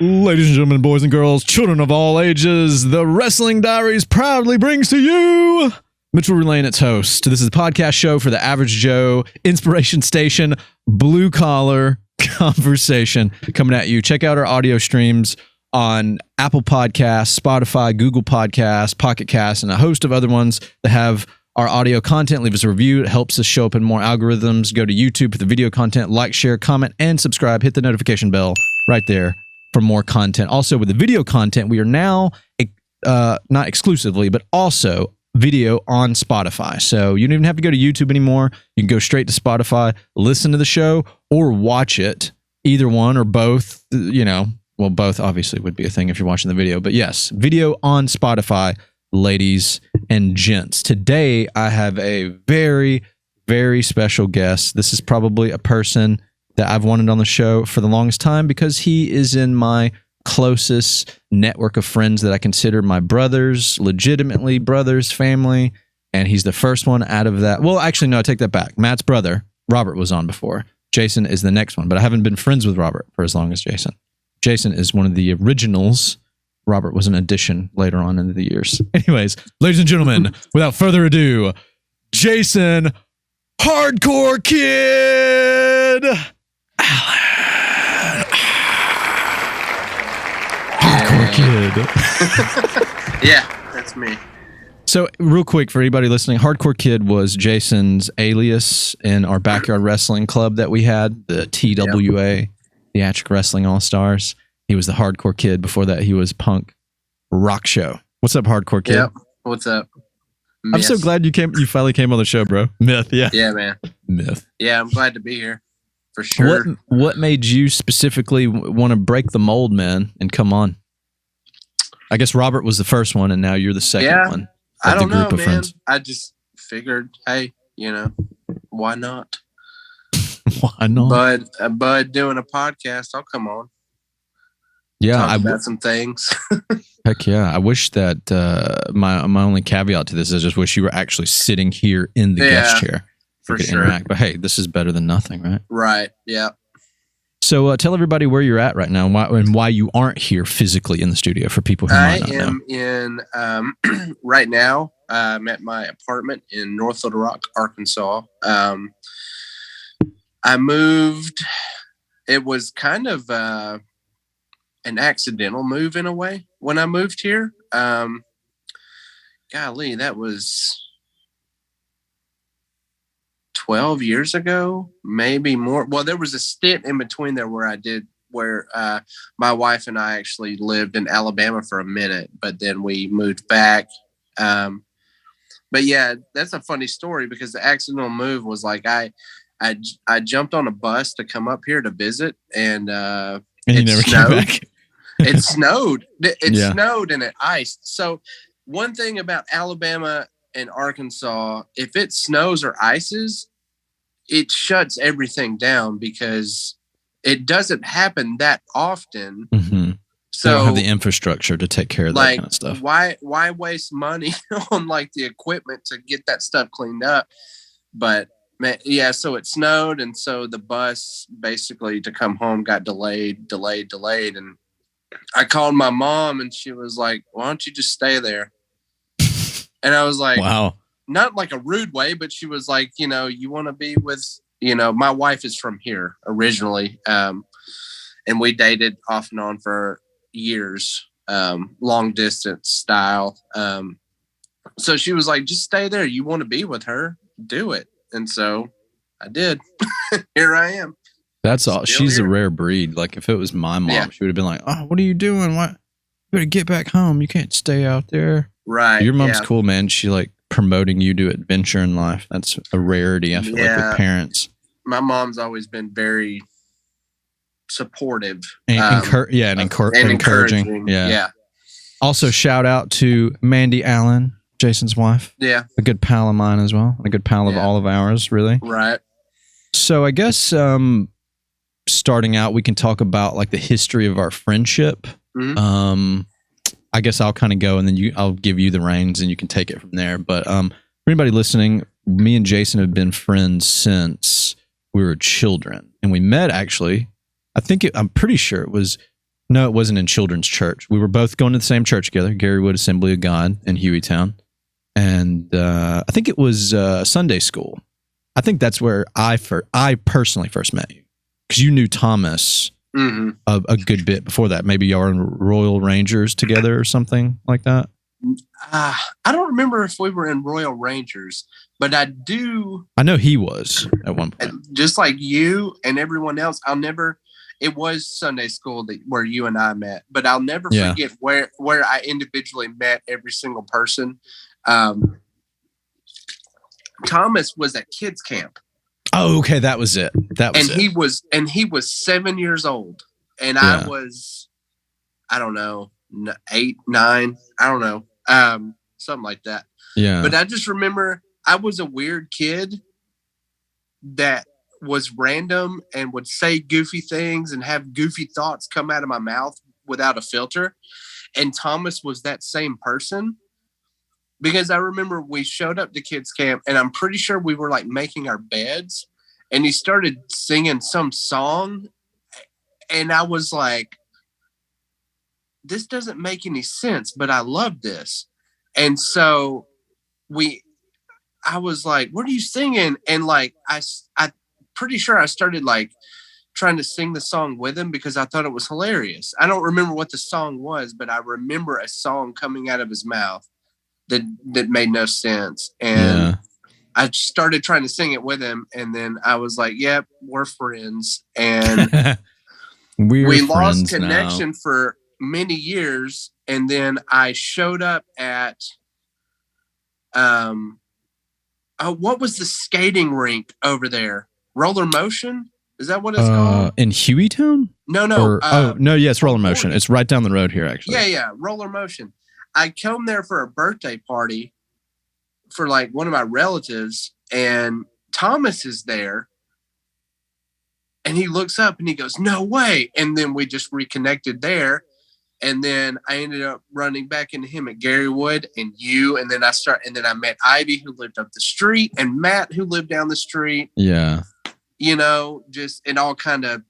Ladies and gentlemen, boys and girls, children of all ages, the Wrestling Diaries proudly brings to you Mitchell Ruane, its host. This is a podcast show for the average Joe, inspiration station, blue collar conversation coming at you. Check out our audio streams on Apple Podcasts, Spotify, Google Podcasts, Pocket Casts, and a host of other ones that have our audio content. Leave us a review. It helps us show up in more algorithms. Go to YouTube for the video content. Like, share, comment, and subscribe. Hit the notification bell right there for more content. Also, with the video content, we are now not exclusively, but also video on Spotify. So you don't even have to go to YouTube anymore. You can go straight to Spotify, listen to the show, or watch it. Either one or both, you know. Well, both obviously would be a thing if you're watching the video. But yes, video on Spotify, ladies and gents. Today, I have a very, very special guest. This is probably a person that I've wanted on the show for the longest time because he is in my closest network of friends that I consider my brothers, legitimately brothers, family, and he's the first one out of that. Well, actually, no, I take that back. Matt's brother, Robert, was on before. Jason is the next one, but I haven't been friends with Robert for as long as Jason. Jason is one of the originals. Robert was an addition later on in the years. Anyways, ladies and gentlemen, without further ado, Jason Hardcore Kid Allen. Hardcore Kid. Yeah, that's me. So real quick for anybody listening, Hardcore Kid was Jason's alias in our backyard wrestling club that we had, the TWA, Theatric Wrestling All-Stars. He was the Hardcore Kid. Before that, he was Punk Rock Show. What's up, Hardcore Kid? Yep. What's up? Myth. I'm so glad you finally came on the show, bro. Myth, yeah. Yeah, man. Myth. Yeah, I'm glad to be here. For sure. What made you specifically want to break the mold, man, and come on? I guess Robert was the first one, and now you're the second one. I don't know, man. Friends. I just figured, hey, why not? Why not? But doing a podcast, I'll come on. Yeah, talk about some things. Heck yeah! I wish that my only caveat to this is I just wish you were actually sitting here in the guest chair for sure. Interact. But hey, this is better than nothing, right? Right. Yeah. So tell everybody where you're at right now and why you aren't here physically in the studio for people who might not know. I am in right now. I'm at my apartment in North Little Rock, Arkansas. I moved. It was kind of an accidental move in a way when I moved here. Golly, that was 12 years ago, maybe more. Well, there was a stint in between there where my wife and I actually lived in Alabama for a minute, but then we moved back. But yeah, that's a funny story because the accidental move was like I jumped on a bus to come up here to visit, and you never came back. It snowed. It snowed and it iced. So one thing about Alabama and Arkansas, if it snows or ices, it shuts everything down because it doesn't happen that often. Mm-hmm. So they don't have the infrastructure to take care of that kind of stuff. Why waste money on like the equipment to get that stuff cleaned up? But man, yeah, so it snowed, and so the bus basically to come home got delayed, and I called my mom, and she was like, "Why don't you just stay there?" And I was like, "Wow." Not like a rude way, but she was like, you want to be with, my wife is from here originally. And we dated off and on for years, long distance style. So she was like, just stay there. You want to be with her, do it. And so I did. Here I am. That's all. She's here. A rare breed. Like if it was my mom, she would have been like, "Oh, what are you doing? What? You better get back home. You can't stay out there." Right. Your mom's cool, man. She like promoting you to adventure in life. That's a rarity, I feel like, with parents. My mom's always been very supportive. And encouraging. Yeah. Also, shout out to Mandy Allen, Jason's wife. Yeah. A good pal of mine as well. A good pal of all of ours, really. Right. So I guess starting out, we can talk about like the history of our friendship. Mm-hmm. I guess I'll kind of go and then I'll give you the reins and you can take it from there. But for anybody listening, me and Jason have been friends since we were children. And we met actually, I'm pretty sure it was No, it wasn't in children's church. We were both going to the same church together, Garywood Assembly of God in Hueytown. And I think it was Sunday school. I think that's where I personally first met you. Because you knew Thomas a good bit before that. Maybe y'all were in Royal Rangers together or something like that. I don't remember if we were in Royal Rangers, but I do. I know he was at one point. Just like you and everyone else, it was Sunday school where you and I met, but I'll never forget where I individually met every single person. Thomas was at kids camp. Oh, okay, that was it. He was 7 years old, and I was, I don't know, 8, 9, I don't know, something like that. Yeah. But I just remember I was a weird kid that was random and would say goofy things and have goofy thoughts come out of my mouth without a filter. And Thomas was that same person. Because I remember we showed up to kids camp and I'm pretty sure we were like making our beds and he started singing some song and I was like, this doesn't make any sense, but I love this. And so I was like, what are you singing? And like, I pretty sure I started like trying to sing the song with him because I thought it was hilarious. I don't remember what the song was, but I remember a song coming out of his mouth that made no sense. And I started trying to sing it with him. And then I was like, yep, we're friends. And we lost connection for many years. And then I showed up at, what was the skating rink over there? Roller Motion? Is that what it's called? In Hueytown? No. It's Roller Motion. It's right down the road here, actually. Yeah, Roller Motion. I come there for a birthday party for like one of my relatives, and Thomas is there. And he looks up and he goes, no way. And then we just reconnected there. And then I ended up running back into him at Garywood and you. And then I met Ivy, who lived up the street, and Matt, who lived down the street. Yeah. You know, just it all kind of.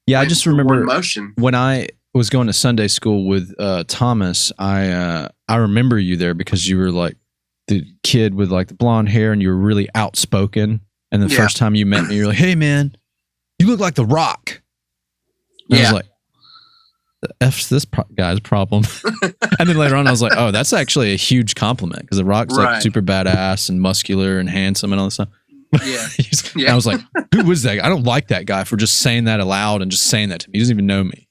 Yeah, I just remember motion. When I was going to Sunday school with Thomas, I remember you there because you were like the kid with like the blonde hair and you were really outspoken. And the first time you met me, you're like, hey man, you look like The Rock. And I was like, the F's this guy's problem. And then later on I was like, oh, that's actually a huge compliment because The Rock's like super badass and muscular and handsome and all this stuff. Yeah. I was like, who was that guy? I don't like that guy for just saying that aloud and just saying that to me. He doesn't even know me.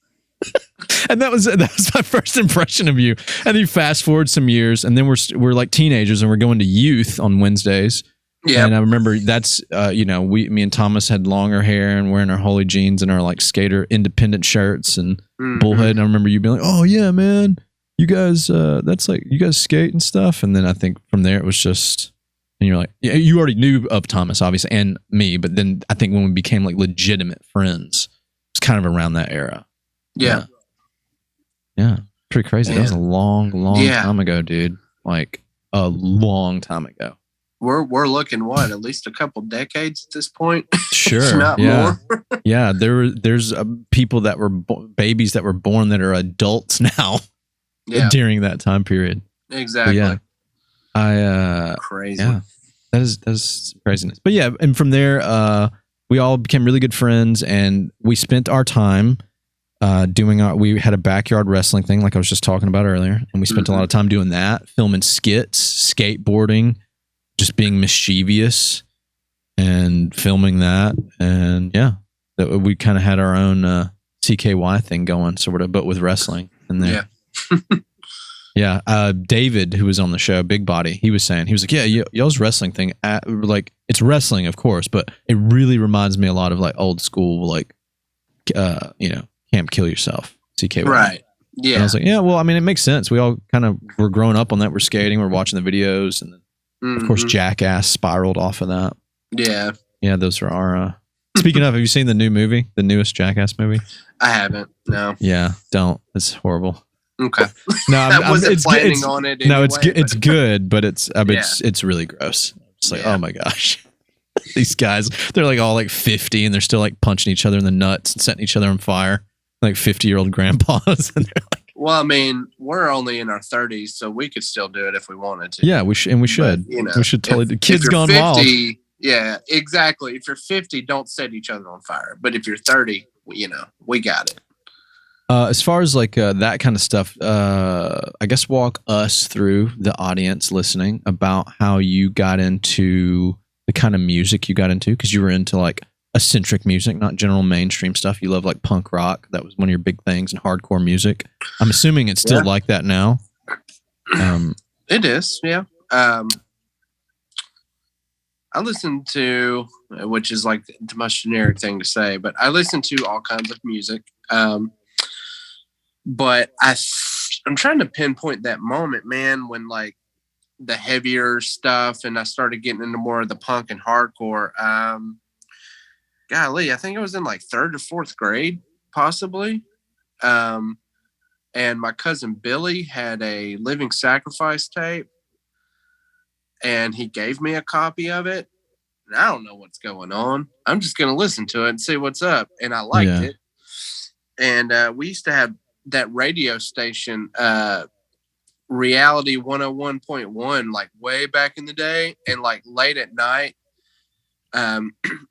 And that was my first impression of you. And then you fast forward some years, and then we're like teenagers, and we're going to youth on Wednesdays. Yeah, and I remember that's me and Thomas had longer hair and wearing our holy jeans and our like skater independent shirts and bullhead. And I remember you being like, "Oh yeah, man, you guys, that's like you guys skate and stuff." And then I think from there it was just, and you're like, yeah, you already knew of Thomas obviously and me, but then I think when we became like legitimate friends, it's kind of around that era. Yeah. Pretty crazy. That was a long time ago, dude. Like a long time ago. We're looking at least a couple decades at this point. Sure. If not more. Yeah. There's people that were babies that were born that are adults now during that time period. Exactly. But yeah. Crazy. Yeah. That is craziness. But yeah. And from there, we all became really good friends and we spent our time we had a backyard wrestling thing like I was just talking about earlier, and we spent a lot of time doing that, filming skits, skateboarding, just being mischievous and filming that. And we kind of had our own CKY thing going sort of, but with wrestling in there. David, who was on the show, Big Body, he was like, y'all's wrestling thing, like it's wrestling of course, but it really reminds me a lot of like old school, like Camp Kill Yourself, CKY. Right. Yeah. And I was like, yeah, well, I mean, it makes sense. We all kind of were growing up on that. We're skating, we're watching the videos. And then, of course, Jackass spiraled off of that. Yeah. Yeah, those are our... Speaking of, have you seen the new movie? The newest Jackass movie? I haven't, no. Yeah, don't. It's horrible. Okay. No, I wasn't planning on it anyway. No, it's good, but it's really gross. It's like, oh my gosh. These guys, they're like all like 50 and they're still like punching each other in the nuts and setting each other on fire. like 50-year-old grandpas. And they're like, well, I mean, we're only in our 30s, so we could still do it if we wanted to. yeah, we should. But, we should totally do Kids Gone 50, Wild. Yeah, exactly. If you're 50, don't set each other on fire. But if you're 30, we got it. As far as like that kind of stuff, I guess walk us through, the audience listening, about how you got into the kind of music you got into, because you were into like eccentric music, not general mainstream stuff. You love like punk rock. That was one of your big things, and hardcore music. I'm assuming it's still like that now. It is, yeah. I listen to, which is like the most generic thing to say, but I listen to all kinds of music. But I'm trying to pinpoint that moment, man, when like the heavier stuff and I started getting into more of the punk and hardcore. Golly, I think I was in like 3rd or 4th grade, possibly. And my cousin Billy had a Living Sacrifice tape, and he gave me a copy of it. And I don't know what's going on. I'm just going to listen to it and see what's up. And I liked it. And we used to have that radio station, Reality 101.1, like way back in the day, and like late at night,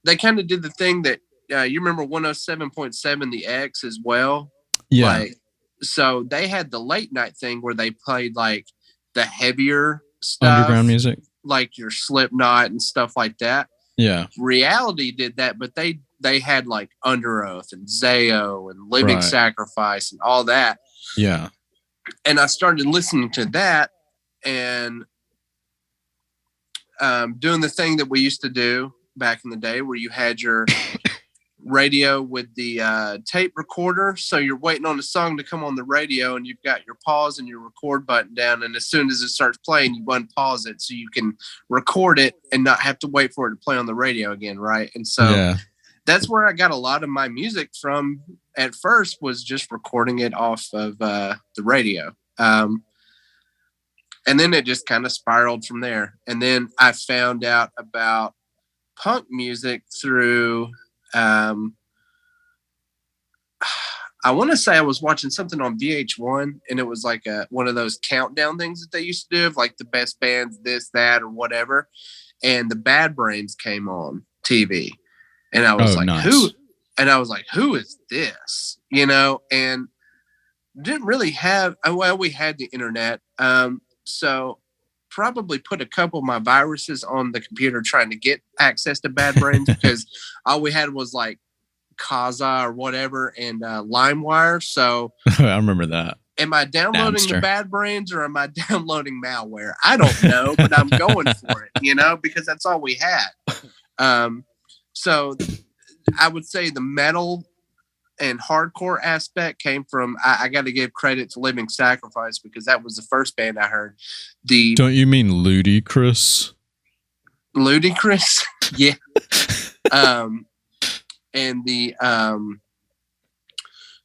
they kind of did the thing that you remember 107.7 the X as well. Yeah. Like, so they had the late night thing where they played like the heavier stuff, underground music, like your Slipknot and stuff like that. Yeah. Reality did that, but they had like Under Oath and Zayo and Living Sacrifice and all that. Yeah. And I started listening to that and doing the thing that we used to do back in the day where you had your radio with the tape recorder. So you're waiting on the song to come on the radio, and you've got your pause and your record button down. And as soon as it starts playing, you unpause it so you can record it and not have to wait for it to play on the radio again. Right. And so that's where I got a lot of my music from at first, was just recording it off of the radio. And then it just kind of spiraled from there. And then I found out about punk music through, I want to say I was watching something on VH1, and it was like one of those countdown things that they used to do of like the best bands, this, that, or whatever. And the Bad Brains came on TV. And I was who? And I was like, who is this? And didn't really have, well, we had the internet. So probably put a couple of my viruses on the computer trying to get access to Bad Brains, because all we had was like Kazaa or whatever and LimeWire. So I remember that. Am I downloading the Bad Brains or am I downloading malware? I don't know, but I'm going for it, because that's all we had. So I would say the metal and hardcore aspect came from, I got to give credit to Living Sacrifice, because that was the first band I heard. Don't you mean Ludacris? Ludacris? Yeah. And the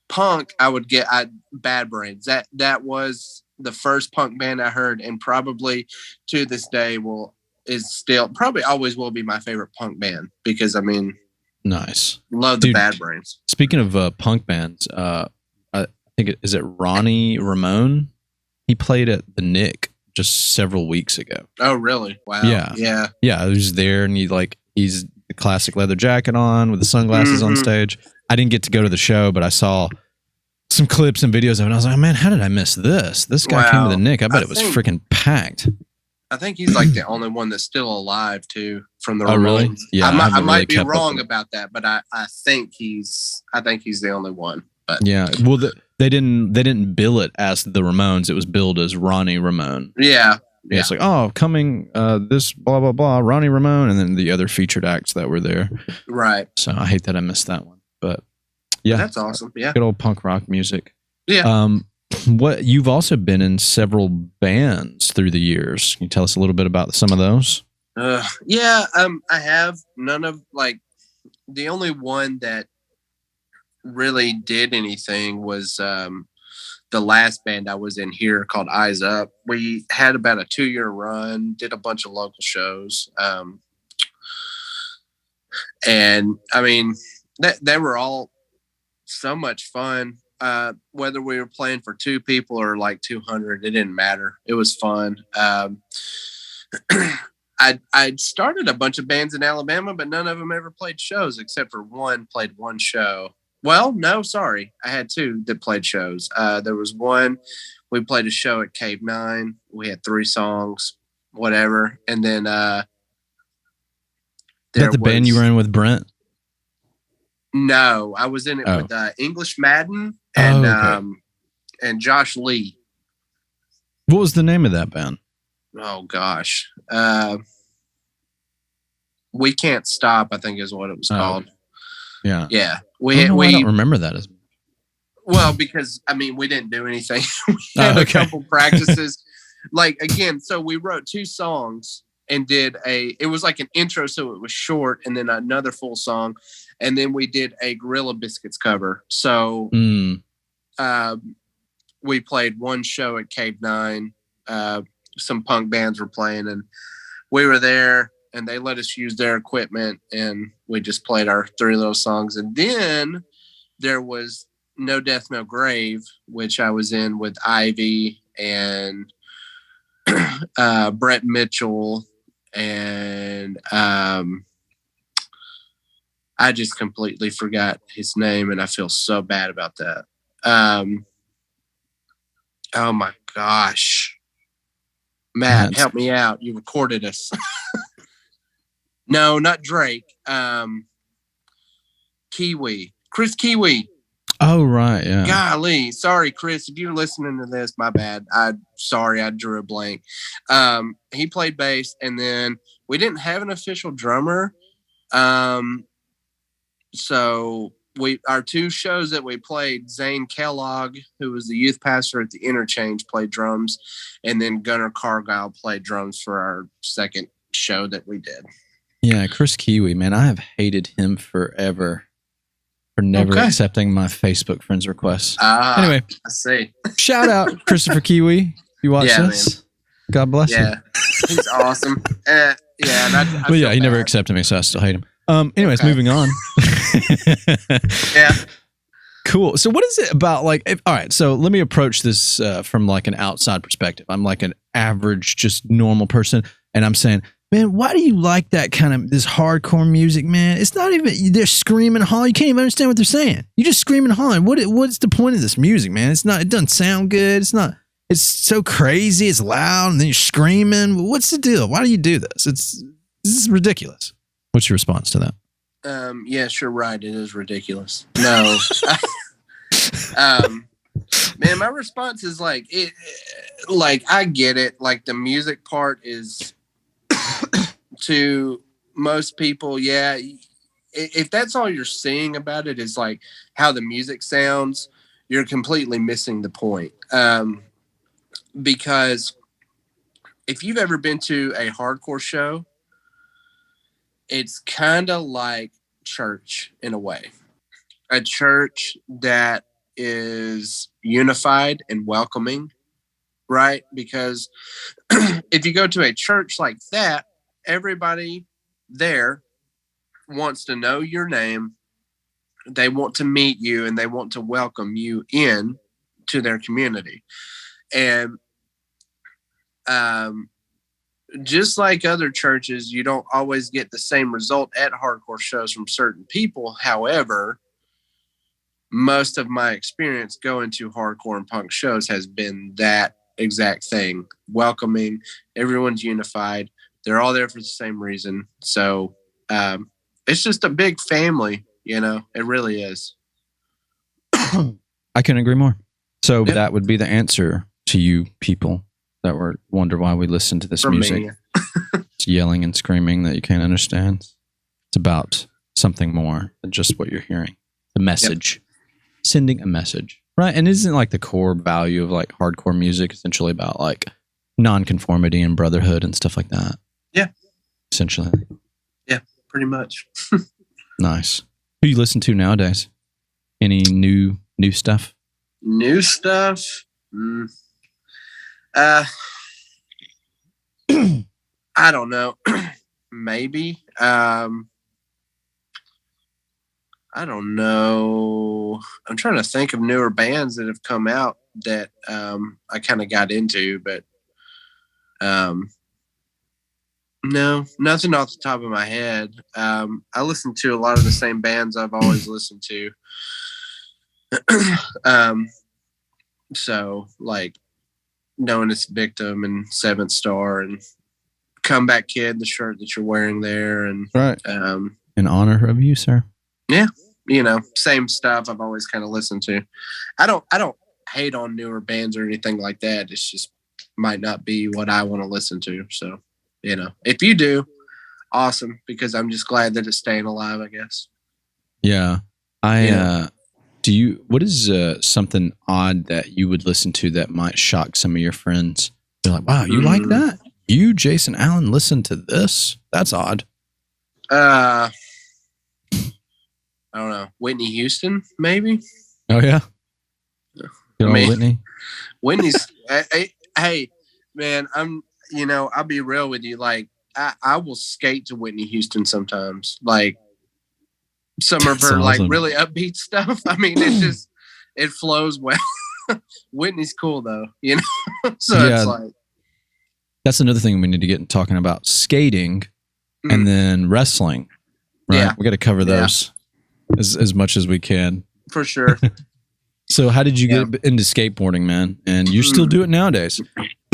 punk, I would get Bad Brains. That was the first punk band I heard, and probably to this day is still probably always will be my favorite punk band, because I mean, nice, love the Bad Brains. Speaking of punk bands, I think is it Ronnie Ramone? He played at the Nick just several weeks ago. Oh, really? Wow. Yeah. He was there, and he's the classic leather jacket on with the sunglasses on stage. I didn't get to go to the show, but I saw some clips and videos of it, and I was like, man, how did I miss this? This guy came to the Nick. I bet it was freaking packed. I think he's like the only one that's still alive too from the Ramones. Really? Yeah, I might be wrong about that, but I think he's the only one. But yeah, well, they didn't bill it as the Ramones. It was billed as Ronnie Ramone. Yeah. It's like, coming this blah blah blah, Ronnie Ramone, and then the other featured acts that were there. Right. So I hate that I missed that one, but yeah, that's awesome. Yeah, good old punk rock music. Yeah. What you've also been in several bands through the years. Can you tell us a little bit about some of those? Yeah. I have none of like the only one that really did anything was the last band I was in here called Eyes Up. We had about a 2-year run, did a bunch of local shows. And I mean, they were all so much fun. Whether we were playing for 2 people or like 200, it didn't matter. It was fun. I'd started a bunch of bands in Alabama, but none of them ever played shows except for one played one show. Well, no, sorry. I had 2 that played shows. There was one, we played a show at Cave 9. We had 3 songs, whatever. And then Is that the band you were in with Brent? No, I was in it with English Madden and Josh Lee. What was the name of that band? Oh gosh, We Can't Stop, I think is what it was called. Yeah. I don't remember that as well because I mean we didn't do anything. We had a couple practices. Like again, so we wrote 2 songs and it was like an intro, so it was short, and then another full song, and then we did a Gorilla Biscuits cover. So we played one show at Cave 9. Some punk bands were playing, and we were there, and they let us use their equipment, and we just played our 3 little songs. And then there was No Death, No Grave, which I was in with Ivy and Brett Mitchell, and I just completely forgot his name, and I feel so bad about that. Oh my gosh. Matt, help me out. You recorded us. No, not Drake. Kiwi. Chris Kiwi. Oh, right. Yeah. Golly. Sorry, Chris. If you're listening to this, my bad. Sorry, I drew a blank. He played bass, and then we didn't have an official drummer. So our 2 shows that we played, Zane Kellogg, who was the youth pastor at the Interchange, played drums, and then Gunnar Cargyle played drums for our second show that we did. Yeah, Chris Kiwi, man, I have hated him forever for never accepting my Facebook friends requests. Anyway, I see. Shout out Christopher Kiwi. If you watch this, man. God bless you. Yeah, he's awesome. He never accepted me, so I still hate him. Anyways, moving on. Yeah. Cool. So what is it about all right, so let me approach this from like an outside perspective. I'm like an average, just normal person. And I'm saying, man, why do you like that kind of this hardcore music, man? It's not even, they're screaming and hollering. You can't even understand what they're saying. You just screaming and hollering. What's the point of this music, man? It doesn't sound good. It's so crazy. It's loud. And then you're screaming. What's the deal? Why do you do this? This is ridiculous. What's your response to that? Yes, you're right. It is ridiculous. No. Man, my response is I get it. Like the music part is to most people. Yeah. If that's all you're seeing about it is like how the music sounds, you're completely missing the point. Because if you've ever been to a hardcore show, it's kind of like church in a way. A church that is unified and welcoming, right? Because if you go to a church like that, everybody there wants to know your name. They want to meet you, and they want to welcome you in to their community. And just like other churches, you don't always get the same result at hardcore shows from certain people. However, most of my experience going to hardcore and punk shows has been that exact thing. Welcoming, everyone's unified. They're all there for the same reason. So it's just a big family, it really is. I couldn't agree more. So that would be the answer to you people that wonder why we listen to this music. It's yelling and screaming that you can't understand. It's about something more than just what you're hearing. The message. Sending a message. Right? And isn't like the core value of like hardcore music essentially about like nonconformity and brotherhood and stuff like that? Yeah. Essentially. Yeah, pretty much. Nice. Who you listen to nowadays? Any new stuff? New stuff? I don't know. Maybe. I don't know. I'm trying to think of newer bands that have come out that I kind of got into, but no, nothing off the top of my head. I listen to a lot of the same bands I've always listened to. So like Knowing It's Victim and Seventh Star and Comeback Kid, the shirt that you're wearing there, and right. In honor of you, sir. Yeah, same stuff I've always kind of listened to. I don't hate on newer bands or anything like that. It's just might not be what I want to listen to. So, if you do, awesome, because I'm just glad that it's staying alive, I guess. Yeah. What is something odd that you would listen to that might shock some of your friends? They're like, wow, you like that? You, Jason Allen, listen to this? That's odd. I don't know. Whitney Houston, maybe? Oh, yeah? Whitney's, hey, man, I'll be real with you. Like, I will skate to Whitney Houston sometimes. Like, some of her, awesome, like, really upbeat stuff. I mean, it flows well. Whitney's cool, though, So yeah, it's like. That's another thing we need to get talking about. Skating and then wrestling. Right? Yeah. We got to cover those as much as we can. For sure. So how did you get into skateboarding, man? And you still do it nowadays.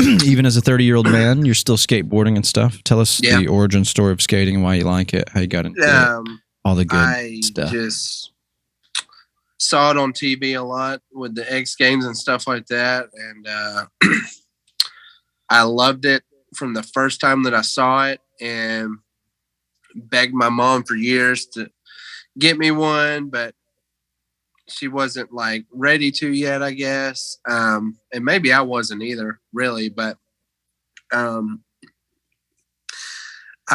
Even as a 30-year-old man, you're still skateboarding and stuff. Tell us the origin story of skating and why you like it, how you got into it, all the good stuff. I just saw it on TV a lot with the X Games and stuff like that. And I loved it from the first time that I saw it and begged my mom for years to get me one, but she wasn't like ready to yet, I guess. And maybe I wasn't either, really, but I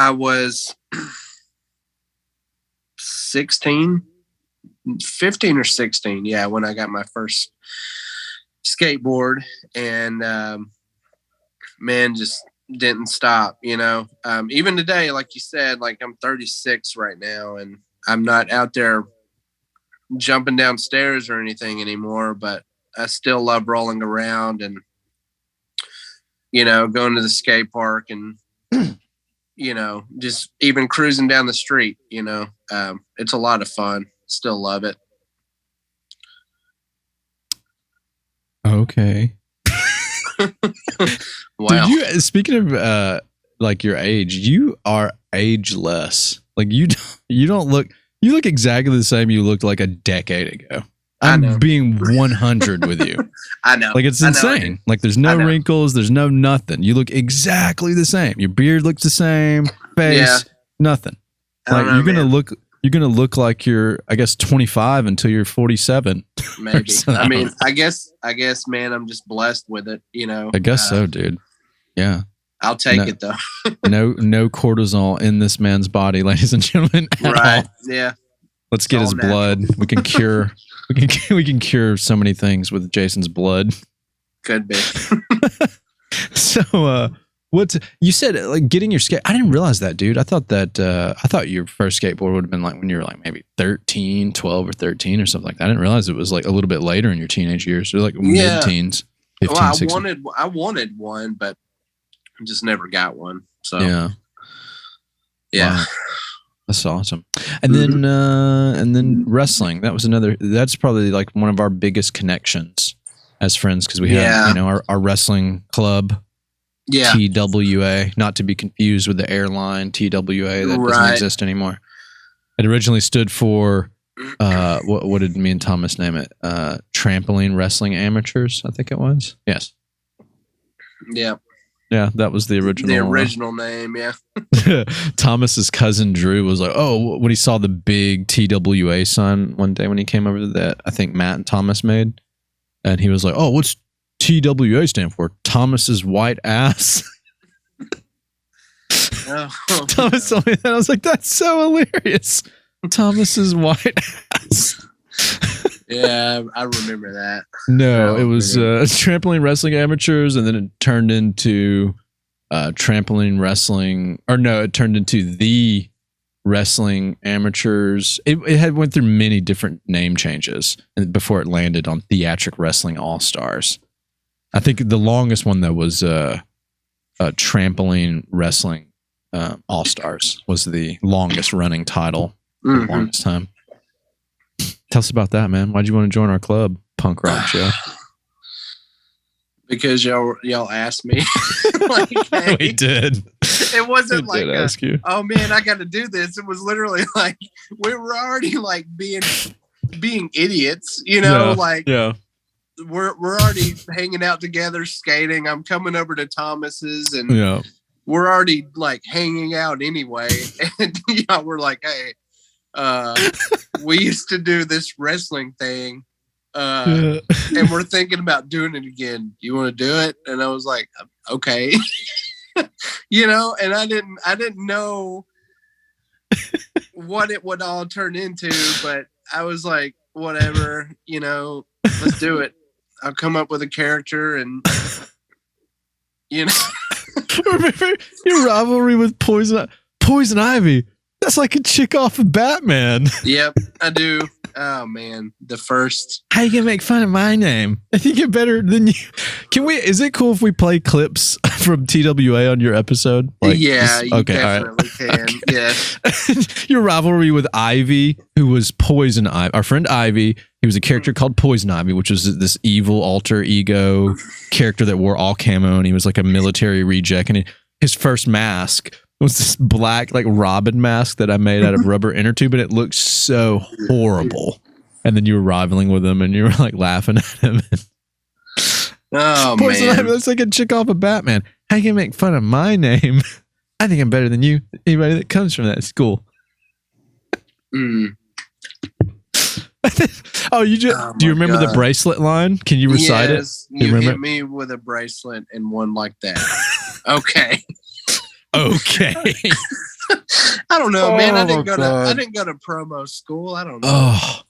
was 15 or 16, when I got my first skateboard, and man, just didn't stop, even today, like you said, like I'm 36 right now, and I'm not out there jumping downstairs or anything anymore, but I still love rolling around and, going to the skate park and, just even cruising down the street, it's a lot of fun. Still love it. Okay. Wow. Speaking of like your age, you are ageless. Like you look exactly the same you looked like a decade ago. I'm being 100 with you. I know. Like it's insane. Like there's no wrinkles, there's no nothing. You look exactly the same. Your beard looks the same, face, nothing. Like you're gonna look like you're, I guess, 25 until you're 47. Maybe. I mean, I guess, man, I'm just blessed with it. I guess so, dude. Yeah. I'll take it though. no cortisol in this man's body, ladies and gentlemen. Right. All. Yeah. Let's get his blood. We can cure. we can cure so many things with Jason's blood. Could be. So, you said like getting your skate? I didn't realize that, dude. I thought your first skateboard would have been like when you were like maybe 13, 12 or 13 or something like that. I didn't realize it was like a little bit later in your teenage years. So like mid-teens, 15, well, 16. I wanted one, but just never got one. So yeah. Wow. That's awesome. And then wrestling. That's probably like one of our biggest connections as friends, because we have our wrestling club. Yeah. TWA, not to be confused with the airline TWA that doesn't exist anymore. It originally stood for what did me and Thomas name it? Trampoline Wrestling Amateurs, I think it was. Yes. Yeah. Yeah, that was the original. The original name, yeah. Thomas's cousin Drew was like, oh, when he saw the big TWA sign one day when he came over that I think Matt and Thomas made, and he was like, oh, what's TWA stand for? Thomas's white ass. Thomas told me that. I was like, that's so hilarious. Thomas's white ass. Yeah, I remember that. No, it was Trampoline Wrestling Amateurs, and then it turned into Trampoline Wrestling, or no, it turned into the Wrestling Amateurs. It had went through many different name changes before it landed on Theatric Wrestling All Stars. I think the longest one though was Trampoline Wrestling All Stars was the longest running title for the longest time. Tell us about that, man. Why'd you want to join our club, Punk Rock Show? Because y'all asked me. Like, hey, We did. It wasn't We did ask you. oh man, I got to do this. It was literally like we were already like being idiots, you know, we're already hanging out together, skating. I'm coming over to Thomas's and we're already like hanging out anyway. And we're like, hey, we used to do this wrestling thing. And we're thinking about doing it again. You want to do it? And I was like, okay. And I didn't know what it would all turn into, but I was like, whatever, let's do it. I'll come up with a character and Remember your rivalry with Poison Ivy? That's like a chick off of Batman. Yep, I do. Oh man, the first. How you gonna make fun of my name? I think you're better than you. Can we? Is it cool if we play clips from TWA on your episode? Yeah, you definitely can. Yeah. Your rivalry with Ivy, who was Poison Ivy, our friend Ivy. He was a character called Poison Ivy, which was this evil alter ego character that wore all camo, and he was like a military reject. And his first mask was this black like Robin mask that I made out of rubber inner tube, and it looked so horrible. And then you were rivaling with him, and you were like laughing at him. Oh Poison man, Ivy looks like a chick off of Batman. How you gonna make fun of my name? I think I'm better than you. Anybody that comes from that school. Oh, do you remember the bracelet line? Can you recite it? You hit me with a bracelet and one like that. Okay. Okay. I don't know, man. I didn't go to promo school. I don't know. Oh.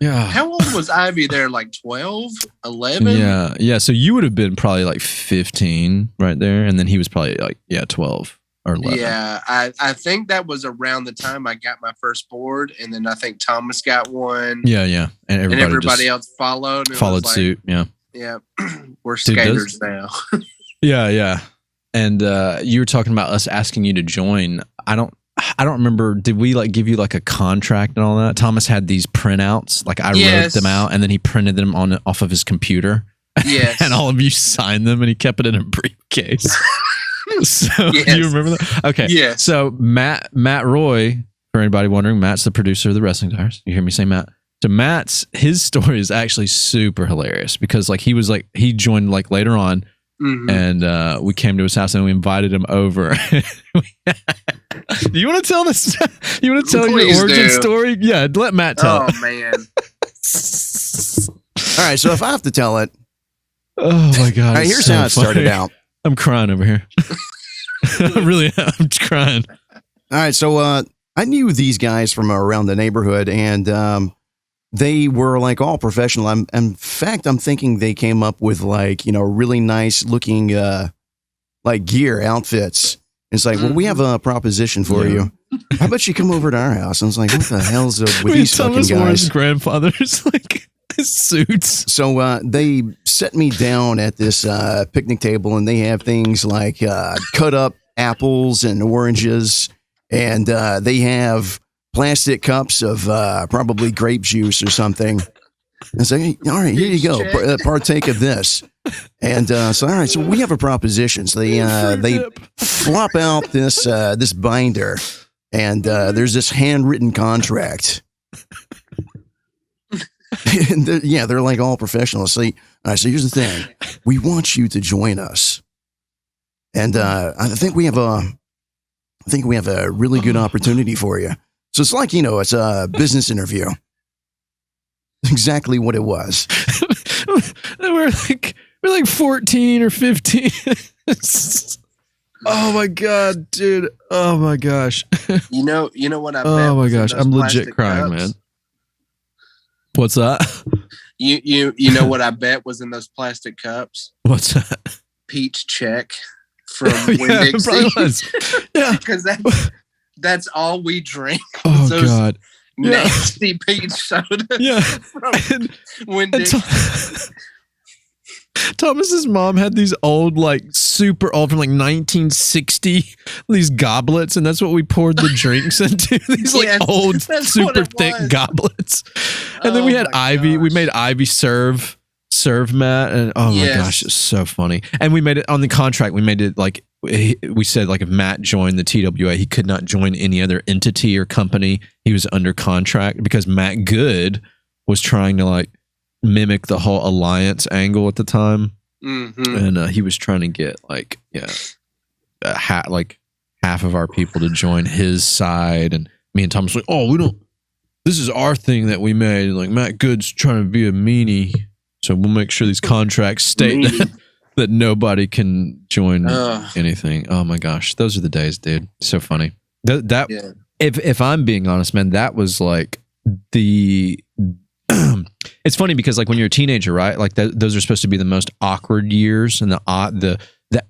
Yeah. How old was Ivy there? Like 12, 11? Yeah. Yeah. So you would have been probably like 15 right there. And then he was probably like, 12 or 11. Yeah. I think that was around the time I got my first board. And then I think Thomas got one. Yeah. Yeah. And everybody else followed. Followed suit. Yeah. Yeah. We're skaters now. Yeah. Yeah. And you were talking about us asking you to join. I don't remember. Did we like give you like a contract and all that? Thomas had these printouts. Like I wrote them out, and then he printed them off of his computer. Yes. And all of you signed them, and he kept it in a briefcase. So you remember that? Okay. Yeah. So Matt Roy, for anybody wondering, Matt's the producer of the Wrestling Diaries. You hear me say Matt? So his story is actually super hilarious because like he joined like later on. Mm-hmm. And we came to his house and we invited him over. Do you want to tell this? You want to tell your origin story? Yeah, let Matt tell it. Oh, man. All right, so if I have to tell it. Oh, my God. All right, here's how it started out. I'm crying over here. I'm crying. All right, so I knew these guys from around the neighborhood, and they were like all professional. In fact, I'm thinking they came up with like, really nice looking like gear outfits. It's like, well, we have a proposition for you. How about you come over to our house? And it's like, what the hell's up with these fucking guys? His grandfather's like suits. So they set me down at this picnic table, and they have things like cut up apples and oranges, and they have plastic cups of probably grape juice or something. And say, hey, all right, here you go. Partake of this. And so, all right, so we have a proposition. So they flop out this binder, and there's this handwritten contract. And they're like all professionals. So, all right, so here's the thing: we want you to join us, and I think we have a really good opportunity for you. So it's like, it's a business interview. Exactly what it was. we're like 14 or 15. Oh my God, dude. Oh my gosh. You know what I bet? Oh my gosh. I'm legit crying, cups? Man. What's that? You know what I bet was in those plastic cups? What's that? Peach check from Winn-Dixie. Probably was. Yeah. Because that's all we drank. Oh God. Nasty peach soda. Yeah. From Thomas's mom had these old, like super old from like 1960, these goblets, and that's what we poured the drinks into. These like old, super thick goblets. And then we had Ivy. We made Ivy serve Matt, and oh my gosh, it's so funny. And we made it on the contract. We made it like we said, like if Matt joined the TWA, he could not join any other entity or company. He was under contract because Matt Good was trying to like mimic the whole alliance angle at the time, and he was trying to get like half of our people to join his side, and me and Thomas were like, oh, we don't. This is our thing that we made. Like Matt Good's trying to be a meanie, so we'll make sure these contracts state that nobody can join anything. Oh my gosh, those are the days, dude. So funny. If I'm being honest, man, that was like the. It's funny because like when you're a teenager, right? Like those are supposed to be the most awkward years, and the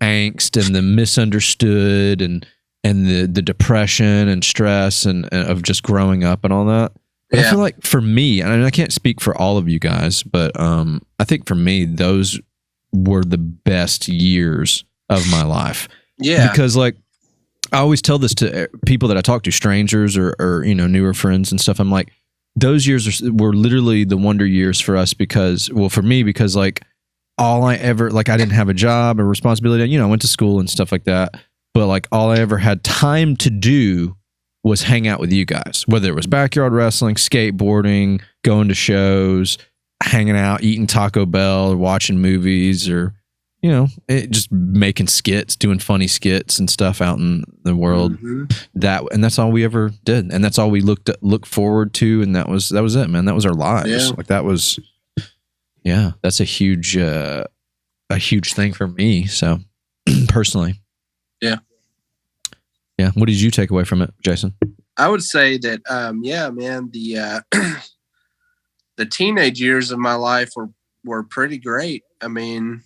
angst and the misunderstood and the depression and stress and of just growing up and all that. But I feel like for me, and I can't speak for all of you guys, but I think for me those were the best years of my life. Yeah, because like I always tell this to people that I talk to, strangers or newer friends and stuff. I'm like, those years were literally the wonder years for us because like all I ever, like I didn't have a job or responsibility. I went to school and stuff like that, but like all I ever had time to do was hang out with you guys, whether it was backyard wrestling, skateboarding, going to shows, hanging out, eating Taco Bell or watching movies or, just making skits, doing funny skits and stuff out in the world. And that's all we ever did. And that's all we looked forward to. And that was it, man. That was our lives. Yeah. Like that was, that's a huge thing for me. So personally. Yeah. Yeah. What did you take away from it, Jason? I would say that, man, the teenage years of my life were pretty great. I mean,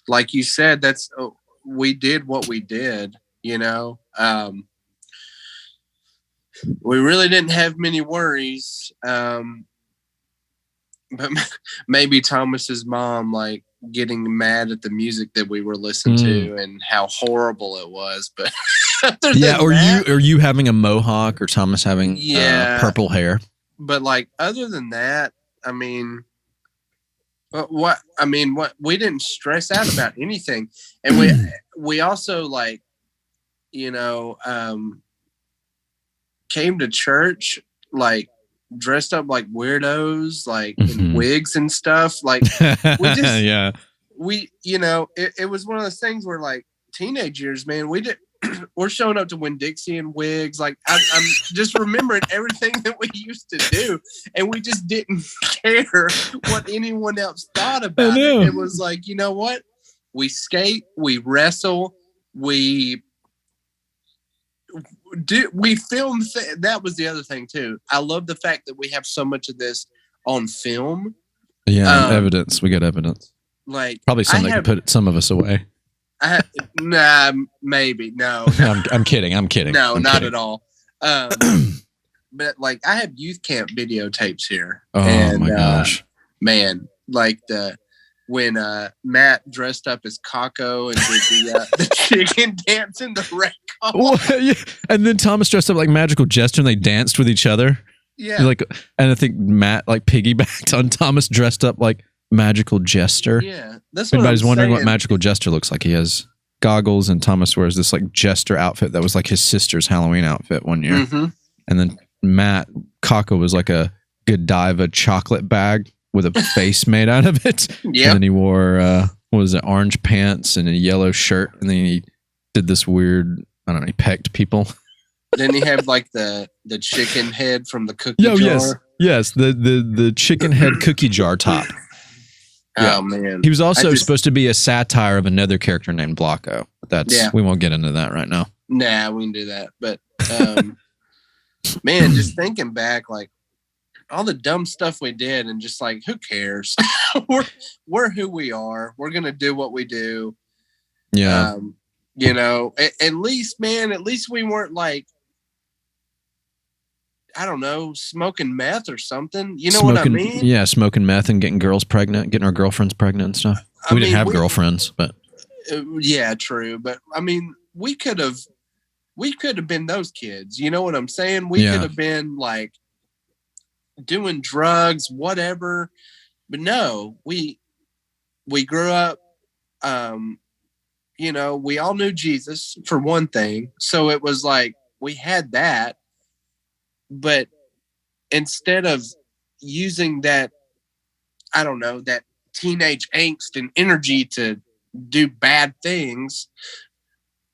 like you said, we did what we did, we really didn't have many worries. But maybe Thomas's mom, like getting mad at the music that we were listening to and how horrible it was. But or you having a mohawk or Thomas having purple hair. But like, other than that, I mean, we didn't stress out about anything. And we also like, came to church, like dressed up like weirdos, like in wigs and stuff. Like we just, it was one of those things where like teenage years, man, we're showing up to Winn-Dixie in wigs. Like I'm just remembering everything that we used to do, and we just didn't care what anyone else thought about it. It was like, you know what? We skate, we wrestle, we film. That was the other thing too. I love the fact that we have so much of this on film. Yeah, evidence. We got evidence. Like probably something that could put some of us away. Maybe no. I'm kidding. No, I'm not kidding. at all. But like I have youth camp videotapes here. Oh my gosh, man! Like when Matt dressed up as Kako and did the chicken dance in the wreck hall. Well, yeah. And then Thomas dressed up like Magical Jester and they danced with each other. Yeah. And I think Matt like piggybacked on Thomas dressed up like Magical Jester. Yeah. That's what everybody's wondering what Magical Jester looks like. He has goggles and Thomas wears this like jester outfit that was like his sister's Halloween outfit one year. And then Matt Kako was like a Godiva chocolate bag with a face made out of it. Yeah. And then he wore orange pants and a yellow shirt, and then he did this weird, I don't know, he pecked people. Then he had like the chicken head from the cookie jar. Yes, the chicken head cookie jar top. Yeah. Oh man. He was also supposed to be a satire of another character named Blocko. But we won't get into that right now. Nah, we can do that. But man, just thinking back, like all the dumb stuff we did, and just like, who cares? we're who we are. We're gonna do what we do. Yeah. You know, at least, man, at least we weren't like, I don't know, smoking meth or something. You know what I mean? Yeah, smoking meth and getting girls pregnant, getting our girlfriends pregnant and stuff. We didn't have girlfriends, but yeah, true. But I mean, we could have been those kids. You know what I'm saying? We could have been like doing drugs, whatever. But no, we grew up. You know, we all knew Jesus for one thing. So it was like we had that. But instead of using that, I don't know, that teenage angst and energy to do bad things,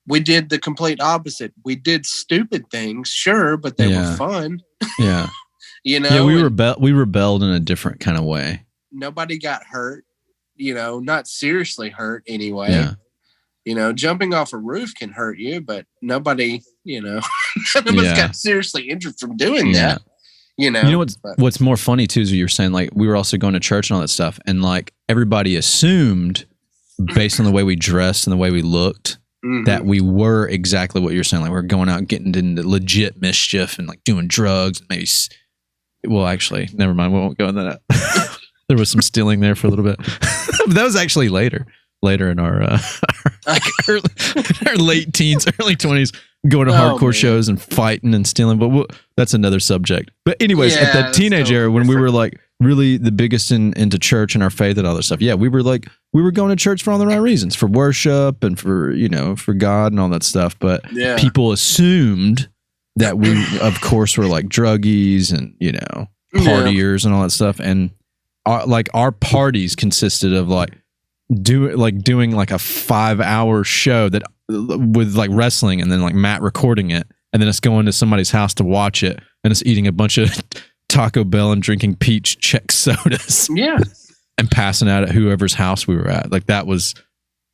we did the complete opposite. We did stupid things, sure, but they were fun. Yeah. You know? Yeah, we rebelled in a different kind of way. Nobody got hurt, you know, not seriously hurt anyway. Yeah. You know, jumping off a roof can hurt you, but nobody, you know, none of us got seriously injured from doing that. You know what's more funny too is what you were saying, like we were also going to church and all that stuff, and like everybody assumed based on the way we dressed and the way we looked that we were exactly what you're saying. Like we're going out and getting into legit mischief and like doing drugs. Maybe, well, actually, never mind. We won't go into that. There was some stealing there for a little bit. But that was actually later in our our late teens, early 20s, going to hardcore shows and fighting and stealing. But that's another subject. But anyways, at that teenage era, when we were like really the biggest into church and our faith and all that stuff, we were going to church for all the right reasons, for worship and for, you know, for God and all that stuff. But people assumed that we, of course, were like druggies and, you know, partiers and all that stuff. And our parties consisted of doing like a 5-hour show that with like wrestling, and then like Matt recording it, and then us going to somebody's house to watch it, and us eating a bunch of Taco Bell and drinking peach Czech sodas, and passing out at whoever's house we were at. Like that was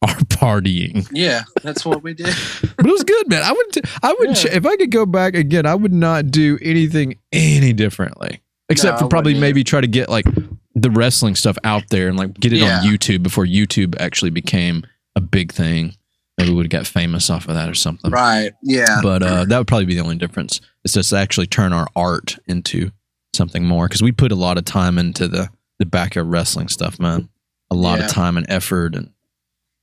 our partying. Yeah, that's what we did. But it was good, man. I would if I could go back again, I would not do anything any differently, except for probably maybe try to get like the wrestling stuff out there and like get it on YouTube before YouTube actually became a big thing. Maybe we would have got famous off of that or something. Right. Yeah. But that would probably be the only difference. It's just to actually turn our art into something more. Because we put a lot of time into the backyard wrestling stuff, man. A lot of time and effort. And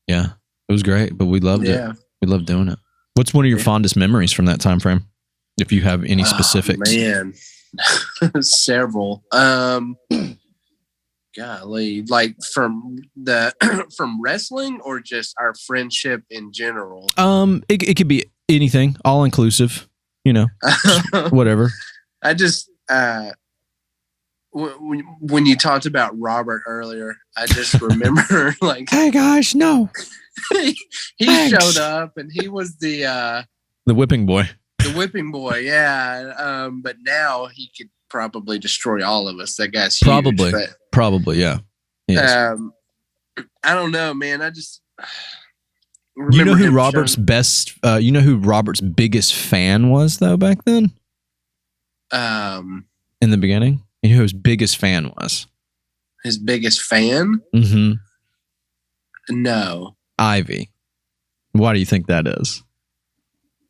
it was great. But we loved it. We loved doing it. What's one of your fondest memories from that time frame? If you have any specifics. Man. Several. Golly, like from wrestling or just our friendship in general? It could be anything, all inclusive, you know, whatever. I just when you talked about Robert earlier, I just remember like, hey guys, no, he showed up and he was the whipping boy. The whipping boy, yeah. But now he could probably destroy all of us. That guy's huge. Probably, yeah. Yes. I don't know, man. I just you know who Robert's biggest fan was though back then? In the beginning, you know who his biggest fan was? His biggest fan? Mm-hmm. No. Ivy. Why do you think that is?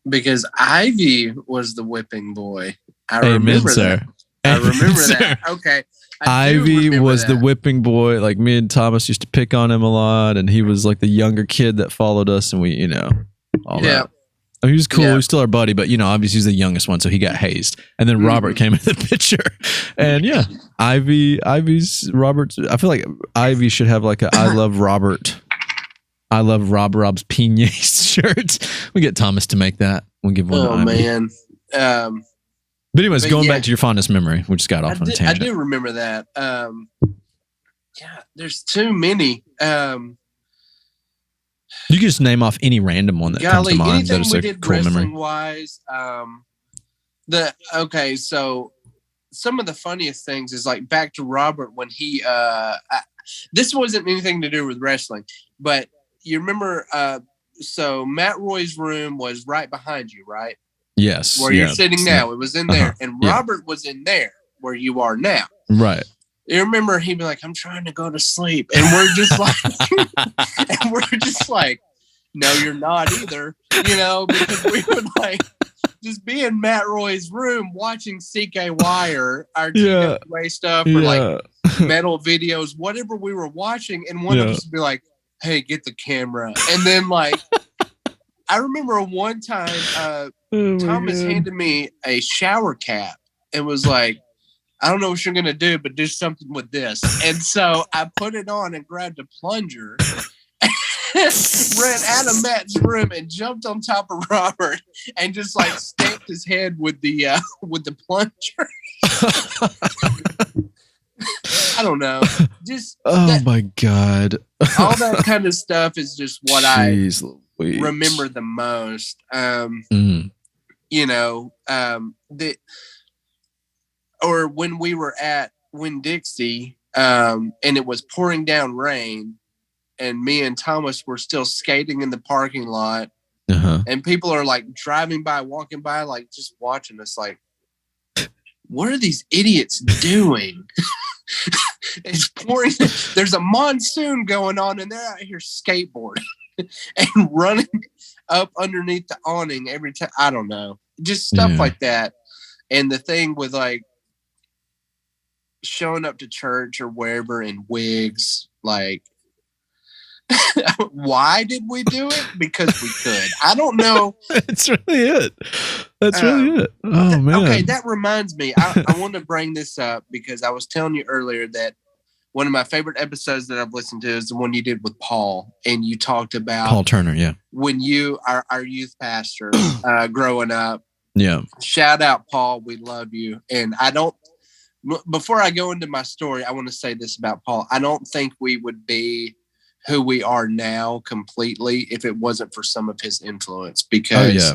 Because Ivy was the whipping boy. I remember that. I remember that. Okay. Ivy was the whipping boy. Like me and Thomas used to pick on him a lot, and he was like the younger kid that followed us, and we, you know, all that. I mean, he was cool. He was still our buddy, but you know, obviously he's the youngest one, so he got hazed. And then Robert came into the picture, and Ivy's Robert's. I feel like Ivy should have like a "I love Robert." I love Rob's Pina shirt. We get Thomas to make that. We'll give one to Ivy. Man. But anyways, going back to your fondest memory, we just got off on a tangent. I do remember that. There's too many. You can just name off any random one that comes to mind. That is a cool memory. Wise, so some of the funniest things is like back to Robert when he. This wasn't anything to do with wrestling, but you remember. So Matt Roy's room was right behind you, right? Yes. Where you're sitting now. It was in there. And Robert was in there where you are now. Right. You remember he'd be like, I'm trying to go to sleep. And we're just like, no, you're not either, because we would like just be in Matt Roy's room watching CKY or our TWA stuff or like metal videos, whatever we were watching. And one of us would be like, hey, get the camera. And then like, I remember one time Thomas handed me a shower cap and was like, I don't know what you're going to do, but do something with this. And so I put it on and grabbed a plunger, ran out of Matt's room and jumped on top of Robert and just like stamped his head with the plunger. I don't know. Just my God. All that kind of stuff is just what I remember the most. Or when we were at Winn-Dixie, and it was pouring down rain, and me and Thomas were still skating in the parking lot, and people are like driving by, walking by, like just watching us, like, what are these idiots doing? It's pouring. There's a monsoon going on, and they're out here skateboarding and running up underneath the awning every time. I don't know, just stuff like that. And the thing with like showing up to church or wherever in wigs, like, why did we do it? Because we could. I don't know. That's really it. That's really it. Oh, man. Okay, that reminds me. I want to bring this up because I was telling you earlier that one of my favorite episodes that I've listened to is the one you did with Paul, and you talked about Paul Turner, when you are our youth pastor growing up. Yeah. Shout out, Paul. We love you. And before I go into my story, I want to say this about Paul. I don't think we would be who we are now completely if it wasn't for some of his influence, because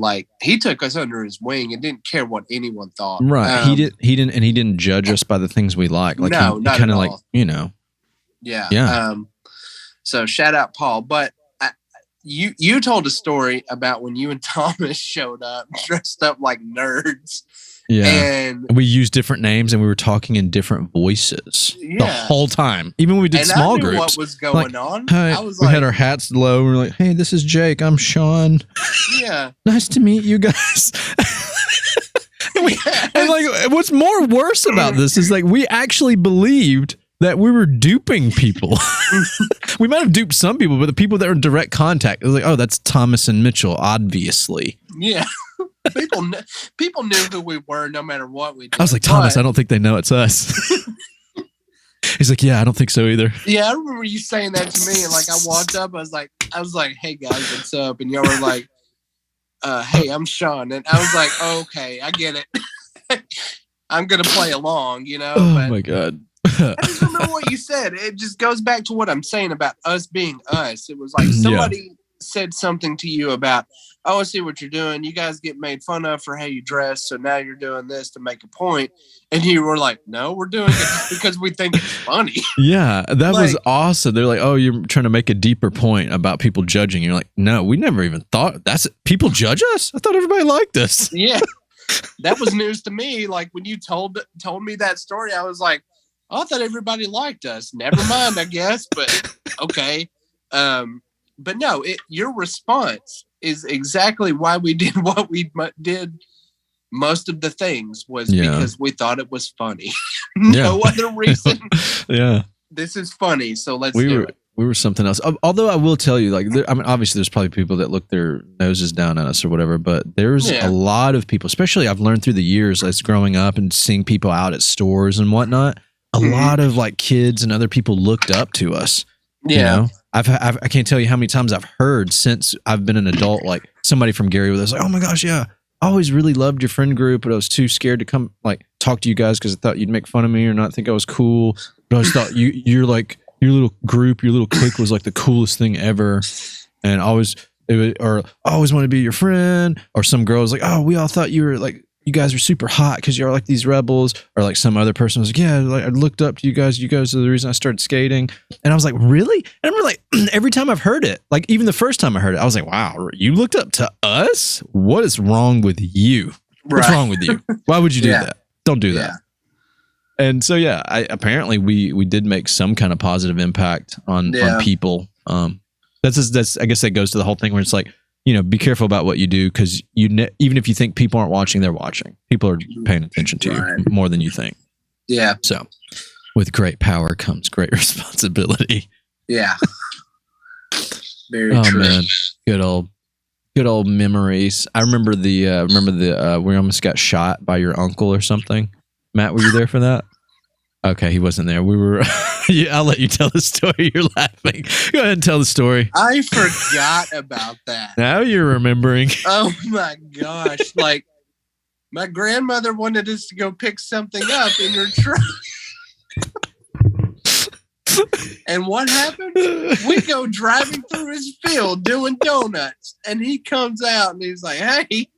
like he took us under his wing and didn't care what anyone thought. Right. He didn't judge us by the things we like. Like no, not kind of at like, all. Yeah. So shout out Paul. But you told a story about when you and Thomas showed up dressed up like nerds. Yeah. And we used different names and we were talking in different voices the whole time. Even when we did small groups. What was going on? Hey, we had our hats low. We were like, hey, this is Jake. I'm Sean. Yeah. Nice to meet you guys. And like, what's more worse about this is like, we actually believed that we were duping people. We might have duped some people, but the people that were in direct contact, it was like, oh, that's Thomas and Mitchell, obviously. Yeah. People knew who we were no matter what we did. I was like, Thomas, I don't think they know it's us. He's like, yeah, I don't think so either. Yeah, I remember you saying that to me, and like I walked up, I was like, hey guys, what's up? And y'all were like, hey, I'm Sean. And I was like, oh, okay, I get it. I'm gonna play along, Oh my God. I just remember what you said. It just goes back to what I'm saying about us being us. It was like somebody said something to you about, oh, I see what you're doing. You guys get made fun of for how you dress, so now you're doing this to make a point. And you were like, no, we're doing it because we think it's funny. Yeah, that was awesome. They're like, oh, you're trying to make a deeper point about people judging. You're like, no, we never even thought people judge us? I thought everybody liked us. Yeah, that was news to me. Like when you told me that story, I was like, oh, I thought everybody liked us. Never mind, I guess, but okay. But no, your response is exactly why we did what we did. Most of the things was because we thought it was funny. No other reason. Yeah. This is funny, so let's do it. We were something else. Although I will tell you, like, obviously there's probably people that look their noses down at us or whatever, but there's a lot of people, especially I've learned through the years as growing up and seeing people out at stores and whatnot, a lot of like kids and other people looked up to us. Yeah. I can't tell you how many times I've heard since I've been an adult, like somebody from Gary was like, oh my gosh, yeah, I always really loved your friend group, but I was too scared to come like talk to you guys because I thought you'd make fun of me or not think I was cool. But I always thought you're like, your little group, your little clique was like the coolest thing ever. And I always wanted to be your friend. Or some girl was like, oh, we all thought you were like, you guys were super hot because you're like these rebels. Or like some other person was like, yeah, like I looked up to you guys. You guys are the reason I started skating. And I was like, really? And I remember like every time I've heard it, like even the first time I heard it, I was like, wow, you looked up to us? What is wrong with you? What's wrong with you? Why would you do that? Don't do that. And so, apparently we did make some kind of positive impact on people. That's I guess that goes to the whole thing where it's like, be careful about what you do, because even if you think people aren't watching, they're watching. People are paying attention to you more than you think. Yeah. So with great power comes great responsibility. Yeah. Very true. Man, good old memories. I remember we almost got shot by your uncle or something. Matt, were you there for that? Okay, he wasn't there. We were. I'll let you tell the story. You're laughing. Go ahead and tell the story. I forgot about that. Now you're remembering. Oh my gosh! Like, my grandmother wanted us to go pick something up in her truck. And what happened? We go driving through his field doing donuts, and he comes out and he's like, "Hey,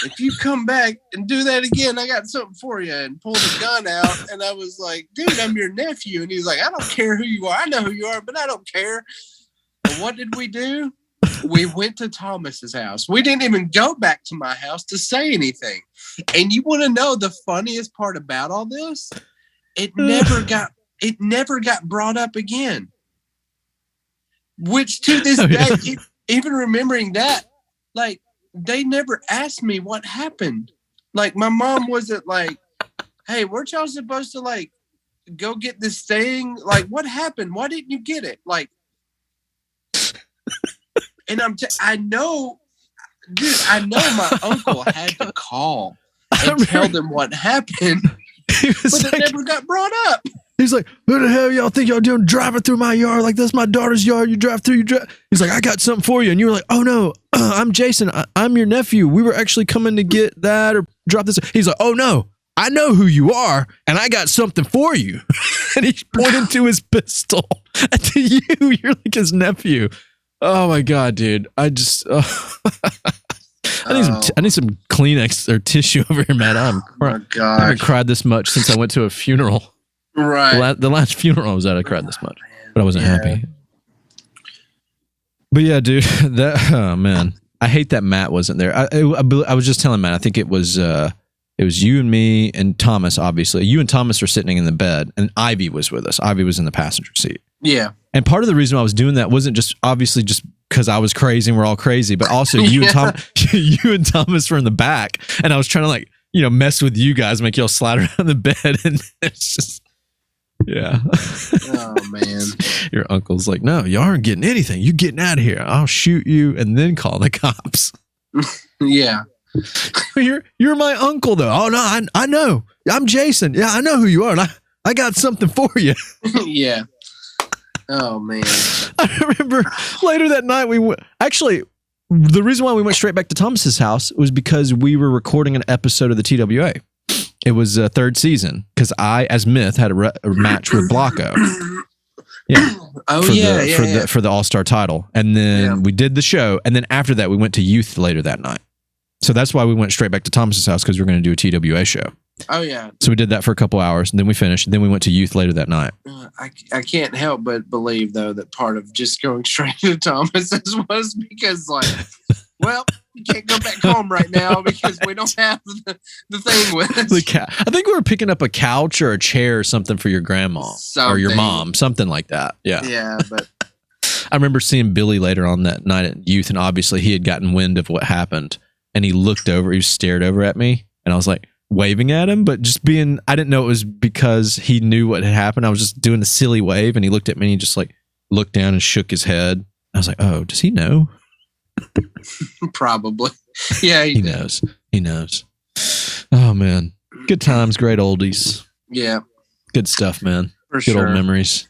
if you come back and do that again, I got something for you," and pulled a gun out. And I was like, "Dude, I'm your nephew." And he's like, "I don't care who you are. I know who you are, but I don't care." And what did we do? We went to Thomas's house. We didn't even go back to my house to say anything. And you want to know the funniest part about all this? It never got brought up again. Which to this day, even remembering that, like, they never asked me what happened. Like, my mom wasn't like, "Hey, weren't y'all supposed to, like, go get this thing? Like, what happened? Why didn't you get it?" Like, and I know my uncle had to call and tell them what happened, but it never got brought up. He's like, "Who the hell y'all think y'all doing driving through my yard? Like, that's my daughter's yard. You drive through, He's like, "I got something for you." And you were like, "Oh no, I'm Jason. I'm your nephew. We were actually coming to get that or drop this." He's like, "Oh no, I know who you are, and I got something for you." And he pointed to his pistol to you. You're like his nephew. Oh my God, dude. I just, I need some Kleenex or tissue over here, man. I haven't cried this much since I went to a funeral. Right. The last funeral I was at, I cried this much, but I wasn't happy. But yeah, dude, oh man, I hate that Matt wasn't there. I was just telling Matt, I think it was you and me and Thomas. Obviously, you and Thomas were sitting in the bed, and Ivy was with us. Ivy was in the passenger seat. Yeah. And part of the reason I was doing that wasn't just because I was crazy and we're all crazy, but also you and Thomas were in the back, and I was trying to, like, mess with you guys, make y'all slide around the bed, and it's just. Yeah. Oh man. Your uncle's like, "No, you aren't getting anything. You getting out of here. I'll shoot you and then call the cops." Yeah. You're my uncle though. "Oh no, I know. I'm Jason. Yeah, I know who you are. And I got something for you." Yeah. Oh man. I remember later that night actually, the reason why we went straight back to Thomas's house was because we were recording an episode of the TWA. It was a third season because I, as Myth, had a match with Blocko. Yeah. For the All-Star title. And then we did the show. And then after that, we went to Youth later that night. So that's why we went straight back to Thomas's house, because we were going to do a TWA show. Oh, yeah. So we did that for a couple hours, and then we finished. And then we went to Youth later that night. I can't help but believe, though, that part of just going straight to Thomas's was because, like, well, we can't go back home right now because we don't have the thing with us. I think we were picking up a couch or a chair or something for your grandma or your mom, something like that. Yeah. Yeah, but I remember seeing Billy later on that night at Youth, and obviously he had gotten wind of what happened, and he stared over at me, and I was like waving at him, but just I didn't know it was because he knew what had happened. I was just doing a silly wave, and he looked at me and he just like looked down and shook his head. I was like, "Oh, does he know?" Probably. Yeah, he knows. He knows. Oh man, good times, great oldies. Yeah, good stuff, man. For good sure. Old memories.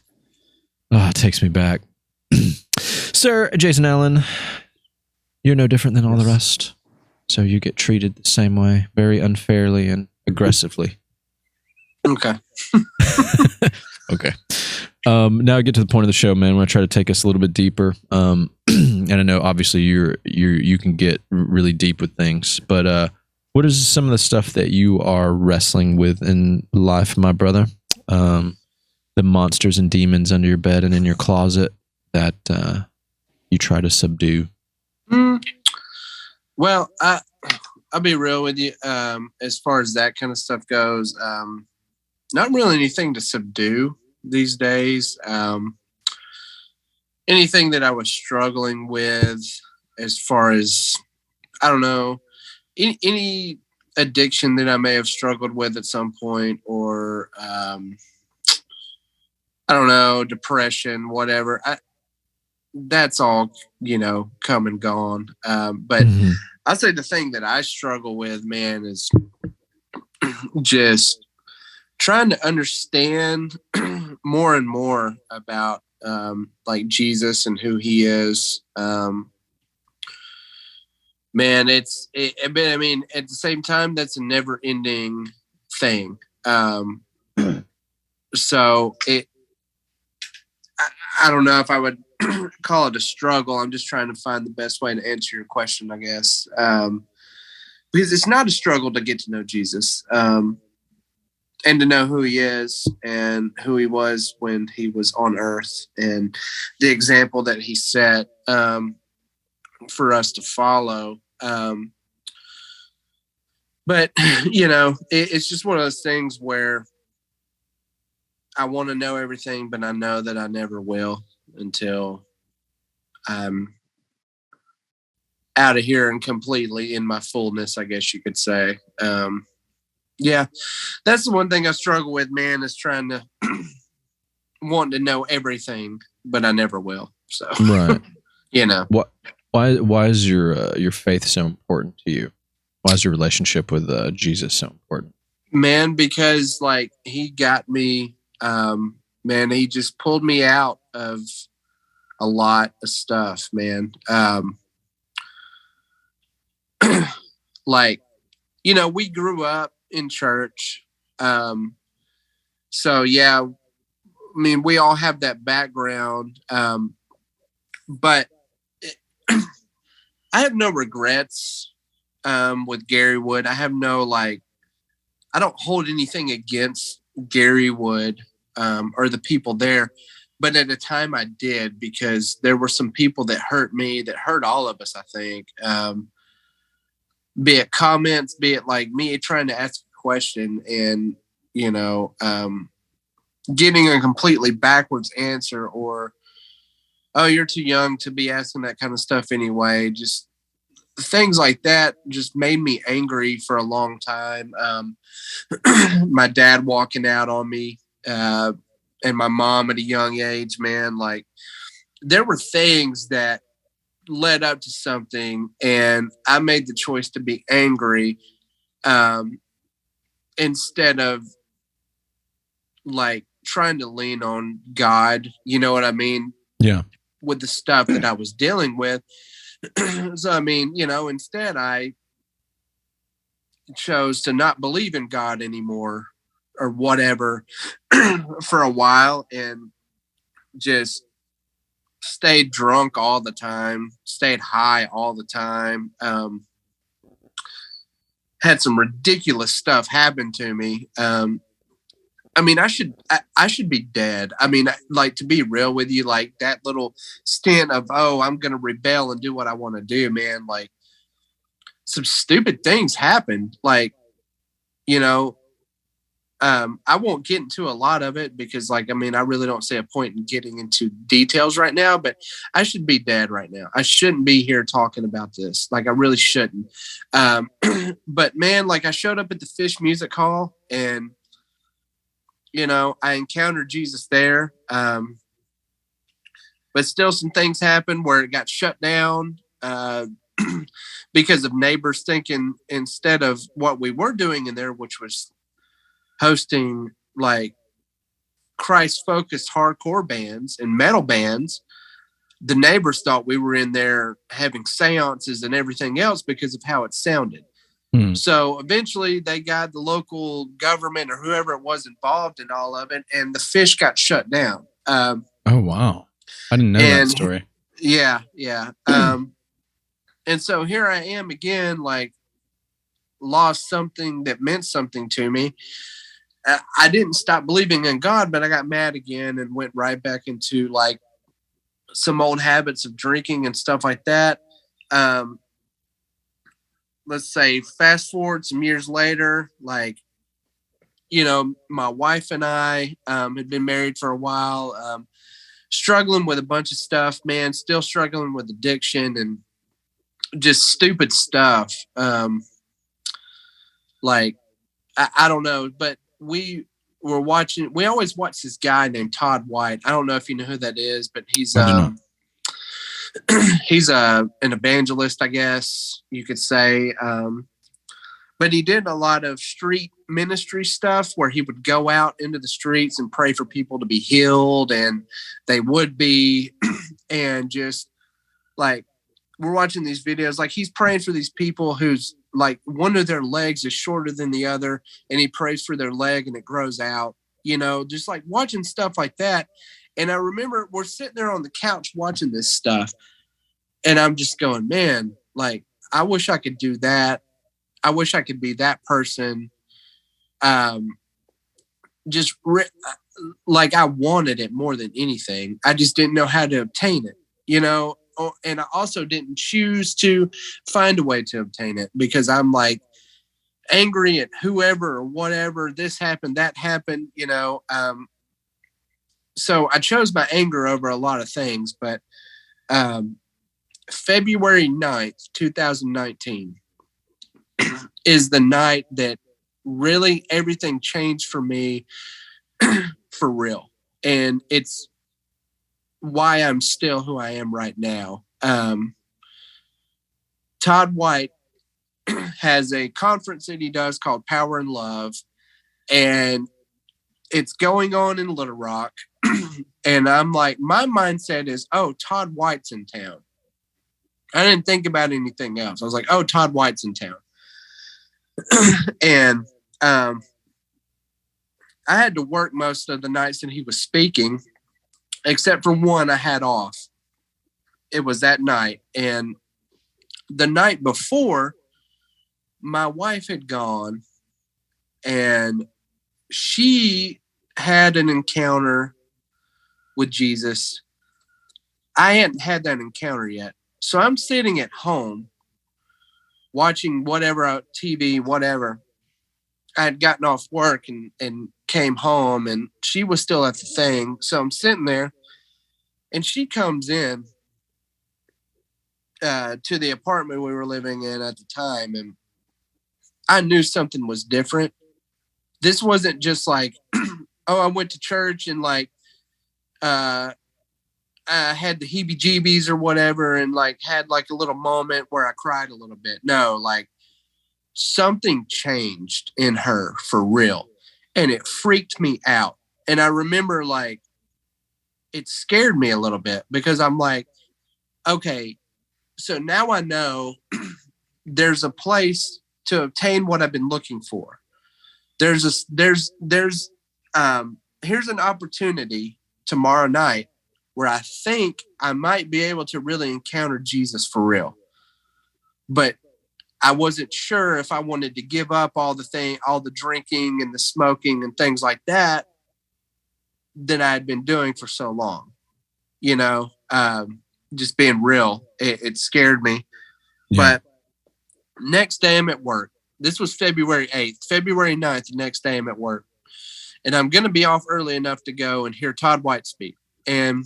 Oh, it takes me back. Sir Jason Allen, you're no different than all the rest, so you get treated the same way, very unfairly and aggressively. Okay. Okay. Now I get to the point of the show, man. I'm going to try to take us a little bit deeper. And I know obviously you can get really deep with things, but what is some of the stuff that you are wrestling with in life, my brother? The monsters and demons under your bed and in your closet that you try to subdue. Well, I'll be real with you. As far as that kind of stuff goes, not really anything to subdue these days. anything that I was struggling with as far as, I don't know, any addiction that I may have struggled with at some point, or I don't know, depression, whatever. That's all, come and gone. But I'll say the thing that I struggle with, man, is just trying to understand more and more about like Jesus and who he is. Man, but I mean, at the same time, that's a never ending thing. So I don't know if I would call it a struggle. I'm just trying to find the best way to answer your question, I guess. Because it's not a struggle to get to know Jesus, and to know who he is and who he was when he was on earth, and the example that he set for us to follow. But, it's just one of those things where I want to know everything, but I know that I never will until I'm out of here and completely in my fullness, I guess you could say. Yeah, that's the one thing I struggle with, man, is trying to want to know everything, but I never will. So, right. What? Why is your faith so important to you? Why is your relationship with Jesus so important? Man, because like he got me, man, he just pulled me out of a lot of stuff, man. Like, we grew up in church. So yeah, I mean, we all have that background. But I have no regrets with Garywood. I have no, I don't hold anything against Garywood or the people there. But at the time I did, because there were some people that hurt me, that hurt all of us, I think. Be it comments, be it like me trying to ask a question and, getting a completely backwards answer, or, oh, you're too young to be asking that kind of stuff anyway. Just things like that just made me angry for a long time. My dad walking out on me, and my mom at a young age, man, like there were things that led up to something, and I made the choice to be angry instead of trying to lean on God, you know what I mean? Yeah. With the stuff that I was dealing with. So, I mean, instead I chose to not believe in God anymore or whatever for a while, and just stayed drunk all the time, stayed high all the time. Had some ridiculous stuff happen to me. I mean, I should be dead. I mean, to be real with you, that little stint of, I'm going to rebel and do what I want to do, man, some stupid things happened. I won't get into a lot of it because, I really don't see a point in getting into details right now, but I should be dead right now. I shouldn't be here talking about this. I really shouldn't. But man, I showed up at the Fish Music Hall, and, I encountered Jesus there. But still some things happened where it got shut down, because of neighbors thinking, instead of what we were doing in there, which was hosting Christ-focused hardcore bands and metal bands, the neighbors thought we were in there having seances and everything else because of how it sounded. So eventually they got the local government or whoever it was involved in all of it, and the Fish got shut down. Oh, wow. I didn't know that story. Yeah. And so here I am again, lost something that meant something to me. I didn't stop believing in God, but I got mad again and went right back into some old habits of drinking and stuff like that. Let's say fast forward some years later, my wife and I had been married for a while. struggling with a bunch of stuff, man, still struggling with addiction and just stupid stuff. Like, I don't know, but we always watch this guy named Todd White. I don't know if you know who that is, but he's he's an evangelist, I guess you could say. But he did a lot of street ministry stuff where he would go out into the streets and pray for people to be healed, and they would be. And just like, we're watching these videos, like he's praying for these people who's like one of their legs is shorter than the other, and he prays for their leg and it grows out, just like watching stuff like that. And I remember we're sitting there on the couch watching this stuff, and I'm just going, man, like, I wish I could do that. I wish I could be that person. Like, I wanted it more than anything. I just didn't know how to obtain it, and I also didn't choose to find a way to obtain it because I'm like angry at whoever or whatever. This happened, that happened, so I chose my anger over a lot of things. But February 9th, 2019 is the night that really everything changed for me for real. And it's why I'm still who I am right now. Todd White has a conference that he does called Power and Love, and it's going on in Little Rock. And I'm like, my mindset is, oh, Todd White's in town. I didn't think about anything else. I was like, oh, Todd White's in town. And I had to work most of the nights that he was speaking, except for one I had off. It was that night. And the night before, my wife had gone, and she had an encounter with Jesus. I hadn't had that encounter yet. So I'm sitting at home watching whatever TV, whatever. I had gotten off work and came home, and she was still at the thing. So I'm sitting there, and she comes in to the apartment we were living in at the time, and I knew something was different. This wasn't just like, oh, I went to church and like I had the heebie-jeebies or whatever, and like had like a little moment where I cried a little bit. No, like something changed in her for real, and it freaked me out. And I remember like it scared me a little bit because I'm like, okay, so now I know there's a place to obtain what I've been looking for. Here's an opportunity tomorrow night where I think I might be able to really encounter Jesus for real. But I wasn't sure if I wanted to give up all the drinking and the smoking and things like that I had been doing for so long. Just being real, it scared me. Yeah. But next day I'm at work. This was February 8th. February 9th, the next day I'm at work. And I'm going to be off early enough to go and hear Todd White speak. And,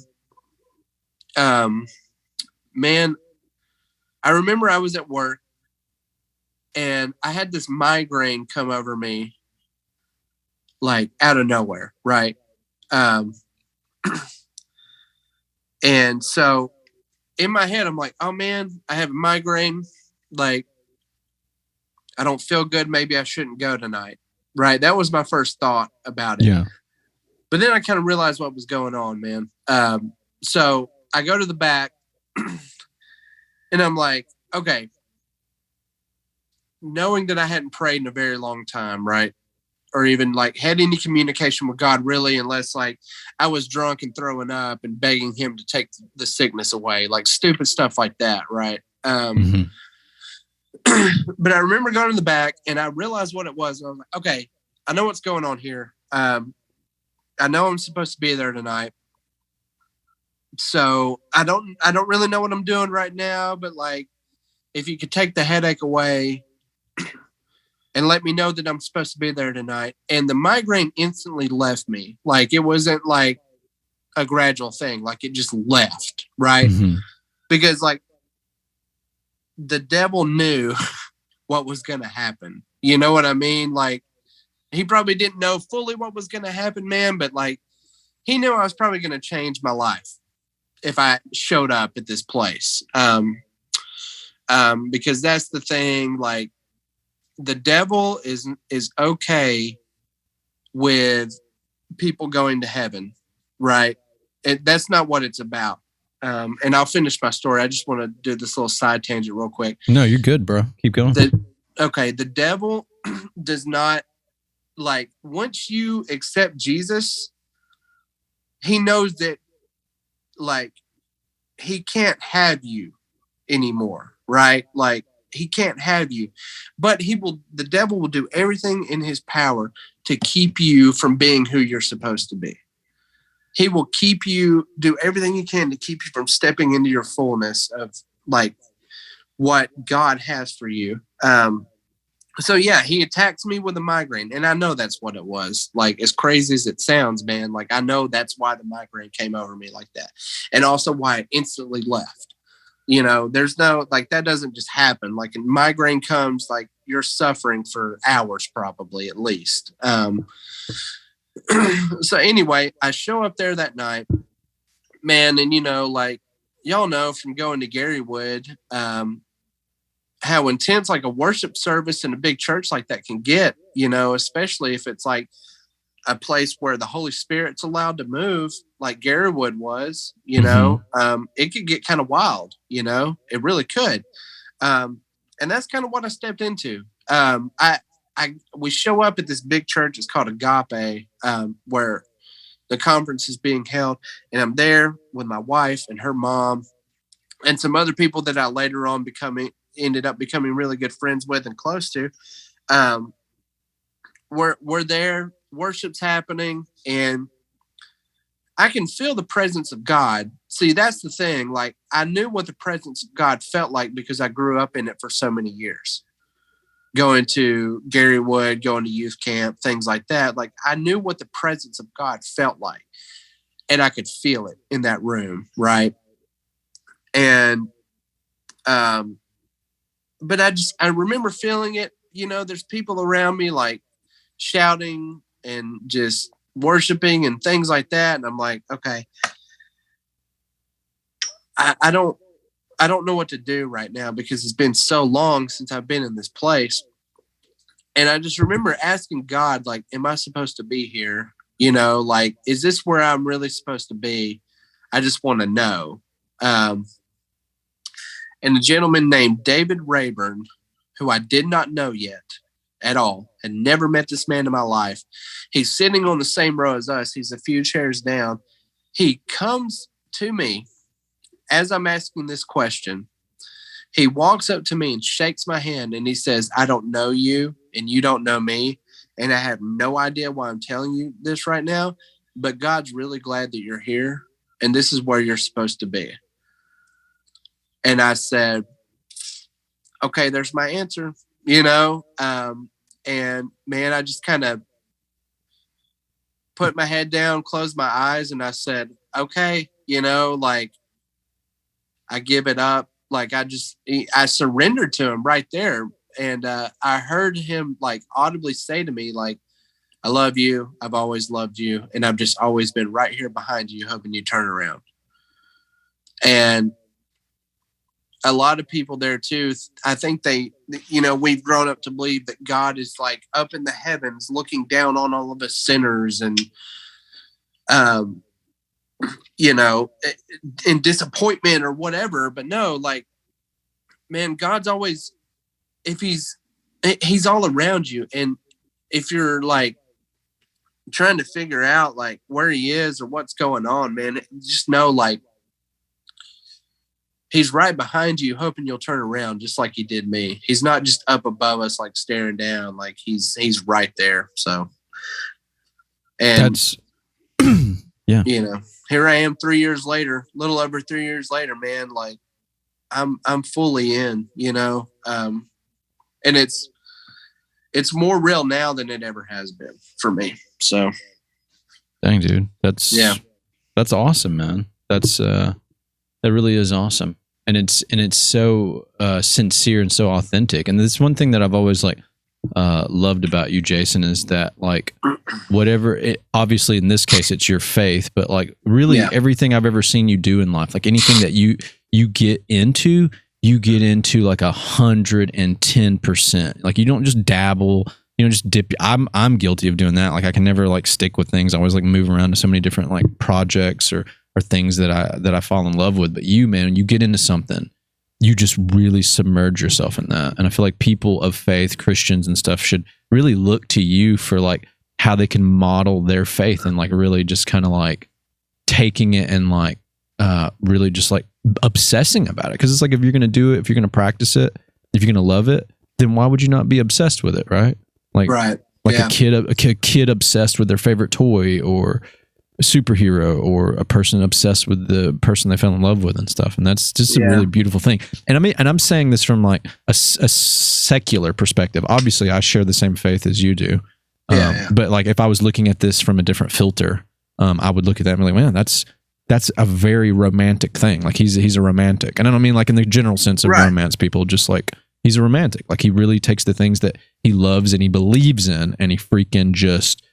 man, I remember I was at work and I had this migraine come over me like out of nowhere, right? And so in my head, I'm like, oh man, I have a migraine. Like, I don't feel good. Maybe I shouldn't go tonight. Right. That was my first thought about it. Yeah. But then I kind of realized what was going on, man. So I go to the back and I'm like, okay, knowing that I hadn't prayed in a very long time, right? Or even like had any communication with God really, unless like I was drunk and throwing up and begging him to take the sickness away, like stupid stuff like that. Right. But I remember going to the back and I realized what it was. I was like, okay, I know what's going on here. I know I'm supposed to be there tonight. So I don't really know what I'm doing right now, but like, if you could take the headache away and let me know that I'm supposed to be there tonight. And the migraine instantly left me. Like, it wasn't like a gradual thing. Like it just left, right? Mhm. Because like the devil knew what was going to happen. You know what I mean? Like he probably didn't know fully what was going to happen, man, but like he knew I was probably going to change my life if I showed up at this place. Because that's the thing, like the devil is okay with people going to heaven, right? That's not what it's about. And I'll finish my story. I just want to do this little side tangent real quick. No, you're good, bro. Keep going. The devil does not, like, once you accept Jesus, he knows that, like, he can't have you anymore, right? Like, he can't have you, but the devil will do everything in his power to keep you from being who you're supposed to be. He will do everything he can to keep you from stepping into your fullness of like what God has for you. So yeah, he attacks me with a migraine, and I know that's what it was. Like, as crazy as it sounds, man, like I know that's why the migraine came over me like that, and also why it instantly left. You know, there's no, like, that doesn't just happen. Like a migraine comes, like you're suffering for hours, probably at least. So anyway, I show up there that night, man, and you know, like y'all know from going to Garywood, how intense like a worship service in a big church like that can get, you know, especially if it's like a place where the Holy Spirit's allowed to move, like Garywood was, you know. It could get kind of wild, you know, it really could. And that's kind of what I stepped into. We show up at this big church. It's called Agape, where the conference is being held. And I'm there with my wife and her mom and some other people that I later on ended up becoming really good friends with and close to. We're there, worship's happening, and I can feel the presence of God. See, that's the thing. Like, I knew what the presence of God felt like because I grew up in it for so many years. Going to Garywood, going to youth camp, things like that. Like, I knew what the presence of God felt like, and I could feel it in that room, right? And, but I remember feeling it. You know, there's people around me like shouting and just worshiping and things like that, and I'm like, okay, I don't know what to do right now because it's been so long since I've been in this place. And I just remember asking God, like, am I supposed to be here? You know, like, is this where I'm really supposed to be? I just want to know. And a gentleman named David Rayburn, who I did not know yet at all, had never met this man in my life. He's sitting on the same row as us. He's a few chairs down. He comes to me as I'm asking this question. He walks up to me and shakes my hand, and he says, I don't know you and you don't know me, and I have no idea why I'm telling you this right now, but God's really glad that you're here, and this is where you're supposed to be. And I said, okay, there's my answer, you know. And man, I just kind of put my head down, closed my eyes, and I said, okay, you know, like, I give it up. Like, I surrendered to him right there. And I heard him like audibly say to me, like, I love you. I've always loved you. And I've just always been right here behind you, hoping you turn around. And a lot of people there too, I think we've grown up to believe that God is like up in the heavens looking down on all of us sinners and, you know, in disappointment or whatever. But no, like, man, God's always, if he's all around you. And if you're like trying to figure out like where he is or what's going on, man, just know like he's right behind you, hoping you'll turn around just like he did me. He's not just up above us, like staring down, like he's right there. So, and that's, yeah, you know, here I am 3 years later, a little over 3 years later, man, like I'm fully in, you know, and it's more real now than it ever has been for me. So, dang, dude, that's, yeah, That's awesome, man. That really is awesome. And it's so sincere and so authentic. And this one thing that I've always loved about you, Jason, is that like whatever obviously in this case it's your faith, but like really everything I've ever seen you do in life, like anything that you get into like 110%. Like you don't just dabble, you know, just dip. I'm guilty of doing that. Like I can never like stick with things. I always like move around to so many different like projects or things that I fall in love with. But you, man, when you get into something, you just really submerge yourself in that. And I feel like people of faith, Christians and stuff, should really look to you for like how they can model their faith and like really just kind of like taking it and like really just like obsessing about it. Because it's like if you're going to do it, if you're going to practice it, if you're going to love it, then why would you not be obsessed with it, right? Like, right. Like a kid obsessed with their favorite toy or a superhero, or a person obsessed with the person they fell in love with and stuff. And that's just a really beautiful thing. And I mean, and I'm saying this from like a secular perspective. Obviously I share the same faith as you do. But like if I was looking at this from a different filter, I would look at that and be like, man, that's a very romantic thing. Like he's a romantic. And I don't mean like in the general sense of romance, people just like, he's a romantic. Like he really takes the things that he loves and he believes in, and he freaking just,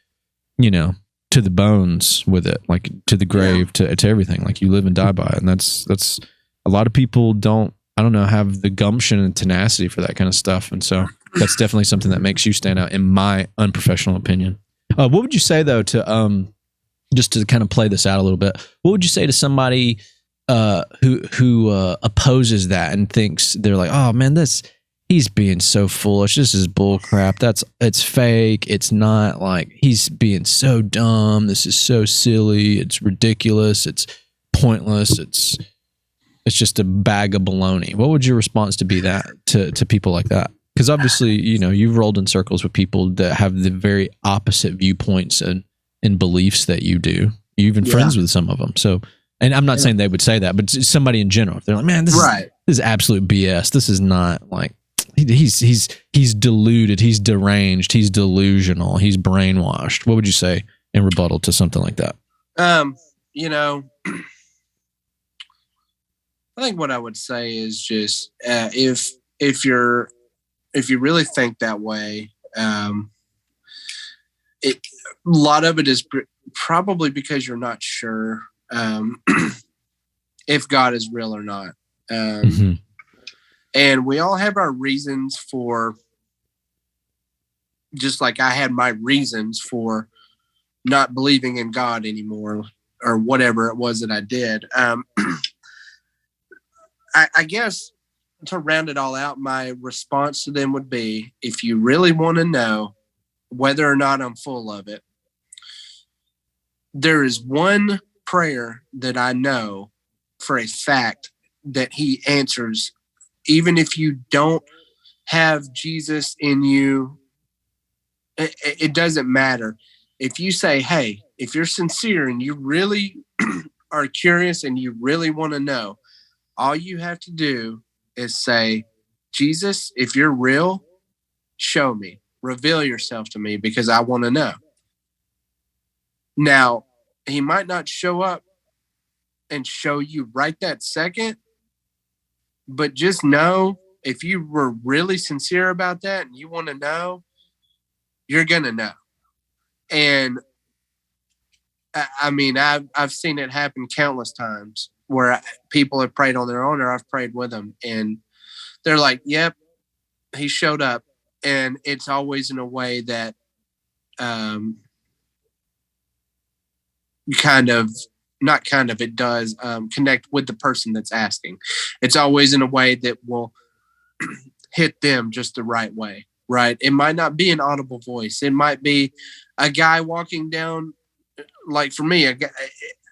you know, to the bones with it, like to the grave, to everything. Like you live and die by it. And that's a lot of people don't, I don't know, have the gumption and tenacity for that kind of stuff. And so that's definitely something that makes you stand out in my unprofessional opinion. What would you say though to just to kind of play this out a little bit, what would you say to somebody who opposes that and thinks, they're like, oh man, he's being so foolish. This is bull crap. It's fake. It's not, like, he's being so dumb. This is so silly. It's ridiculous. It's pointless. It's just a bag of baloney. What would your response to be that to people like that? Because obviously, you know, you've rolled in circles with people that have the very opposite viewpoints and beliefs that you do. You're even friends with some of them. So, and I'm not saying they would say that, but somebody in general, if they're like, man, this is absolute BS. This is not like, he's deluded, he's deranged, he's delusional, he's brainwashed. What would you say in rebuttal to something like that? You know, I think what I would say is just if you really think that way, a lot of it is probably because you're not sure if God is real or not. And we all have our reasons for, just like I had my reasons for not believing in God anymore, or whatever it was that I did. I guess to round it all out, my response to them would be, if you really want to know whether or not I'm full of it, there is one prayer that I know for a fact that he answers. Even if you don't have Jesus in you, it doesn't matter. If you say, hey, if you're sincere and you really are curious and you really want to know, all you have to do is say, Jesus, if you're real, show me, reveal yourself to me, because I want to know. Now, he might not show up and show you right that second, but just know, if you were really sincere about that and you want to know, you're going to know. And I mean, I've seen it happen countless times where people have prayed on their own, or I've prayed with them, and they're like, yep, he showed up. And it's always in a way that it does connect with the person that's asking. It's always in a way that will hit them just the right way, right? It might not be an audible voice. It might be a guy walking down, like for me,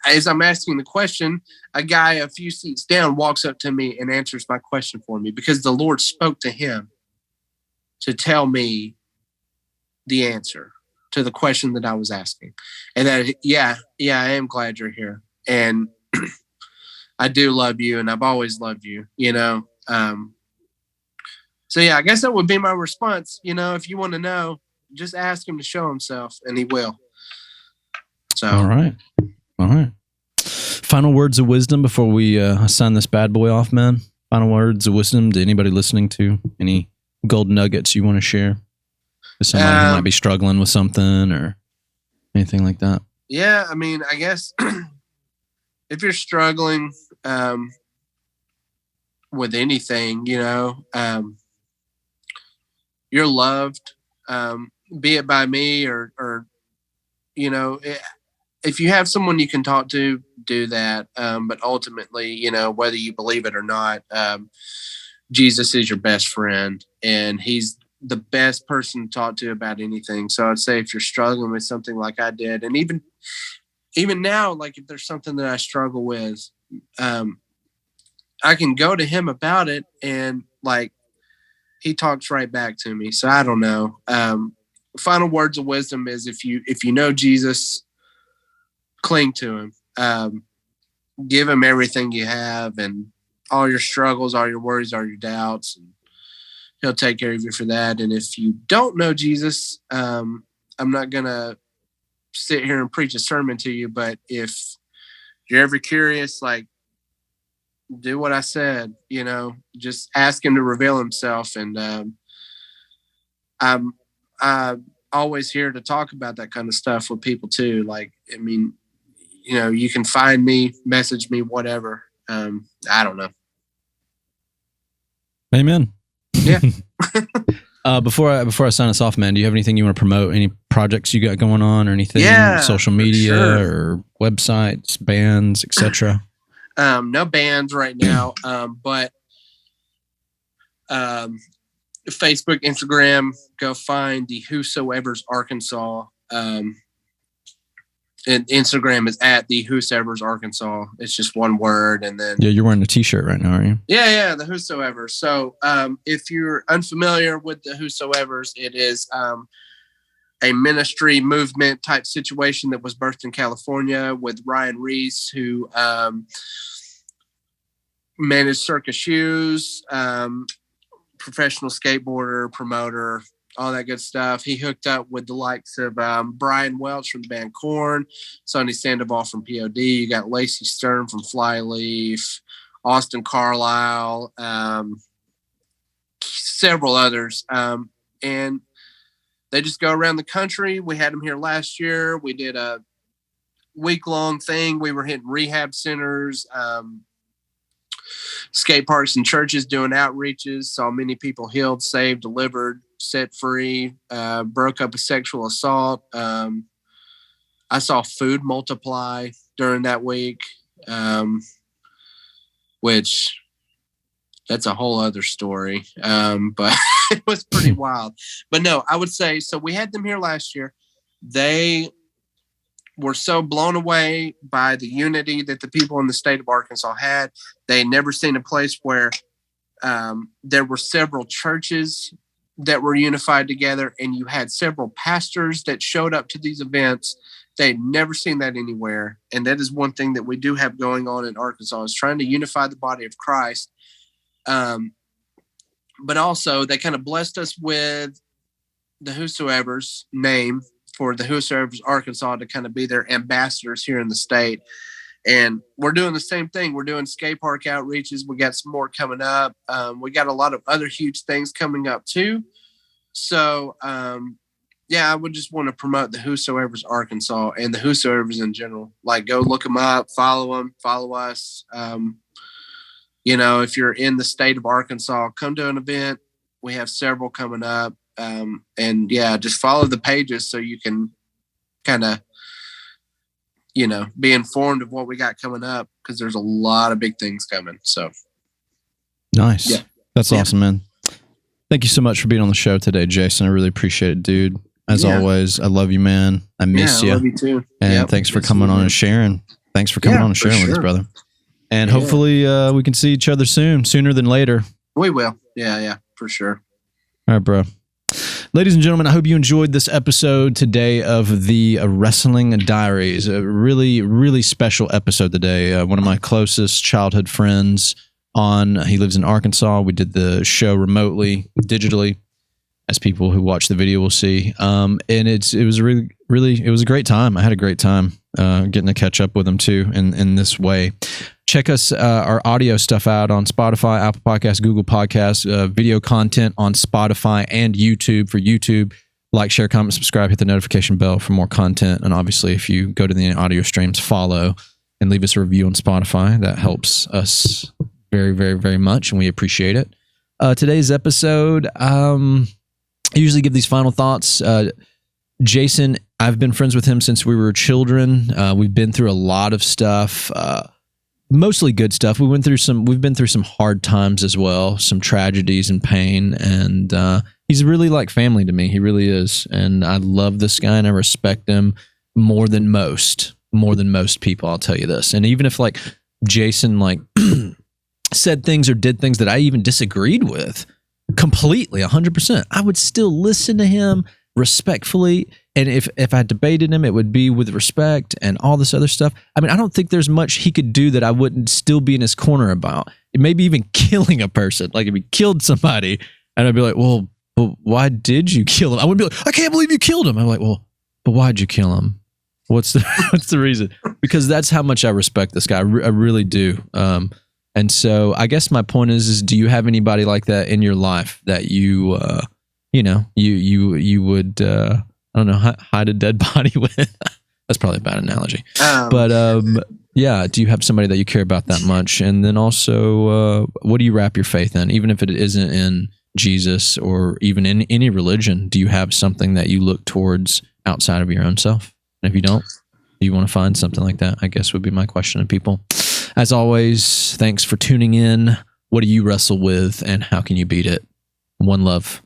as I'm asking the question, a guy a few seats down walks up to me and answers my question for me, because the Lord spoke to him to tell me the answer to the question that I was asking. And that, I am glad you're here. And I do love you, and I've always loved you, you know? So yeah, I guess that would be my response. You know, if you want to know, just ask him to show himself, and he will. So. All right. Final words of wisdom before we sign this bad boy off, man. Final words of wisdom to anybody listening to. Any gold nuggets you want to share with somebody who might be struggling with something or anything like that? Yeah, I mean, I guess if you're struggling with anything, you're loved, be it by me or if you have someone you can talk to, do that. But ultimately, whether you believe it or not, Jesus is your best friend, and he's the best person to talk to about anything. So I'd say if you're struggling with something like I did, and even now, like if there's something that I struggle with, I can go to him about it, and like he talks right back to me. So I don't know. Final words of wisdom is if you know Jesus, cling to him. Give him everything you have and all your struggles, all your worries, all your doubts, and he'll take care of you for that. And if you don't know Jesus, I'm not going to sit here and preach a sermon to you, but if you're ever curious, like, do what I said, just ask him to reveal himself. And I'm always here to talk about that kind of stuff with people too. Like, I mean, you can find me, message me, whatever. I don't know. Amen. Yeah. Before I sign us off, man, do you have anything you want to promote? Any projects you got going on or anything? Yeah, social media or websites, bands, etc. No bands right now, but Facebook, Instagram, go find the Whosoever's Arkansas. And Instagram is at the Whosoever's Arkansas. It's just one word. And then you're wearing a t-shirt right now, aren't you? Yeah, the Whosoever. So if you're unfamiliar with the Whosoever's, it is a ministry movement type situation that was birthed in California with Ryan Reese, who managed Circus Shoes, professional skateboarder, promoter, all that good stuff. He hooked up with the likes of Brian Welch from the band Korn, Sonny Sandoval from POD. You got Lacey Stern from Flyleaf, Austin Carlisle, several others. And they just go around the country. We had them here last year. We did a week-long thing. We were hitting rehab centers, skate parks and churches doing outreaches. Saw many people healed, saved, delivered, set free, broke up a sexual assault. I saw food multiply during that week, which that's a whole other story. But it was pretty wild. But no, I would say, so we had them here last year. They were so blown away by the unity that the people in the state of Arkansas had. They had never seen a place where there were several churches that were unified together, and you had several pastors that showed up to these events. They'd never seen that anywhere. And that is one thing that we do have going on in Arkansas, is trying to unify the body of Christ. But also they kind of blessed us with the Whosoever's name for the Whosoever's Arkansas to kind of be their ambassadors here in the state. And we're doing the same thing. We're doing skate park outreaches. We got some more coming up. We got a lot of other huge things coming up too. So, I would just want to promote the Whosoever's Arkansas and the Whosoever's in general. Like, go look them up, follow them, follow us. If you're in the state of Arkansas, come to an event. We have several coming up. Just follow the pages so you can kind of, be informed of what we got coming up, because there's a lot of big things coming. So nice. Yeah. That's awesome, man. Thank you so much for being on the show today, Jason. I really appreciate it, dude. As always, I love you, man. I miss you. I love you too. And thanks for coming on and sharing. Thanks for coming on and sharing with us, brother. And hopefully we can see each other sooner than later. We will. Yeah, for sure. All right, bro. Ladies and gentlemen, I hope you enjoyed this episode today of the Wrestling Diaries. A really, really special episode today. One of my closest childhood friends he lives in Arkansas. We did the show remotely, digitally, as people who watch the video will see. And it was really, really, it was a great time. I had a great time. getting to catch up with him too in this way. Check us our audio stuff out on Spotify, Apple Podcasts, Google Podcasts, video content on Spotify and YouTube. For YouTube, like, share, comment, subscribe, hit the notification bell for more content. And obviously, if you go to the audio streams, follow and leave us a review on Spotify. That helps us very, very, very much, and we appreciate it. Today's episode, I usually give these final thoughts. Jason, I've been friends with him since we were children. We've been through a lot of stuff, mostly good stuff. We've been through some hard times as well, some tragedies and pain, and he's really like family to me. He really is, and I love this guy and I respect him more than most people. I'll tell you this, and even if like Jason like said things or did things that I even disagreed with completely 100%, I would still listen to him respectfully. And if I debated him, it would be with respect and all this other stuff. I mean, I don't think there's much he could do that I wouldn't still be in his corner about. Maybe even killing a person. Like if he killed somebody and I'd be like, well, why did you kill him? I wouldn't be like, I can't believe you killed him. I'm like, well, but why'd you kill him? What's the reason? Because that's how much I respect this guy. I really do. And so I guess my point is do you have anybody like that in your life that you would, I don't know, hide a dead body with? That's probably a bad analogy. But yeah, do you have somebody that you care about that much? And then also, what do you wrap your faith in? Even if it isn't in Jesus or even in any religion, do you have something that you look towards outside of your own self? And if you don't, do you want to find something like that? I guess would be my question to people. As always, thanks for tuning in. What do you wrestle with and how can you beat it? One love.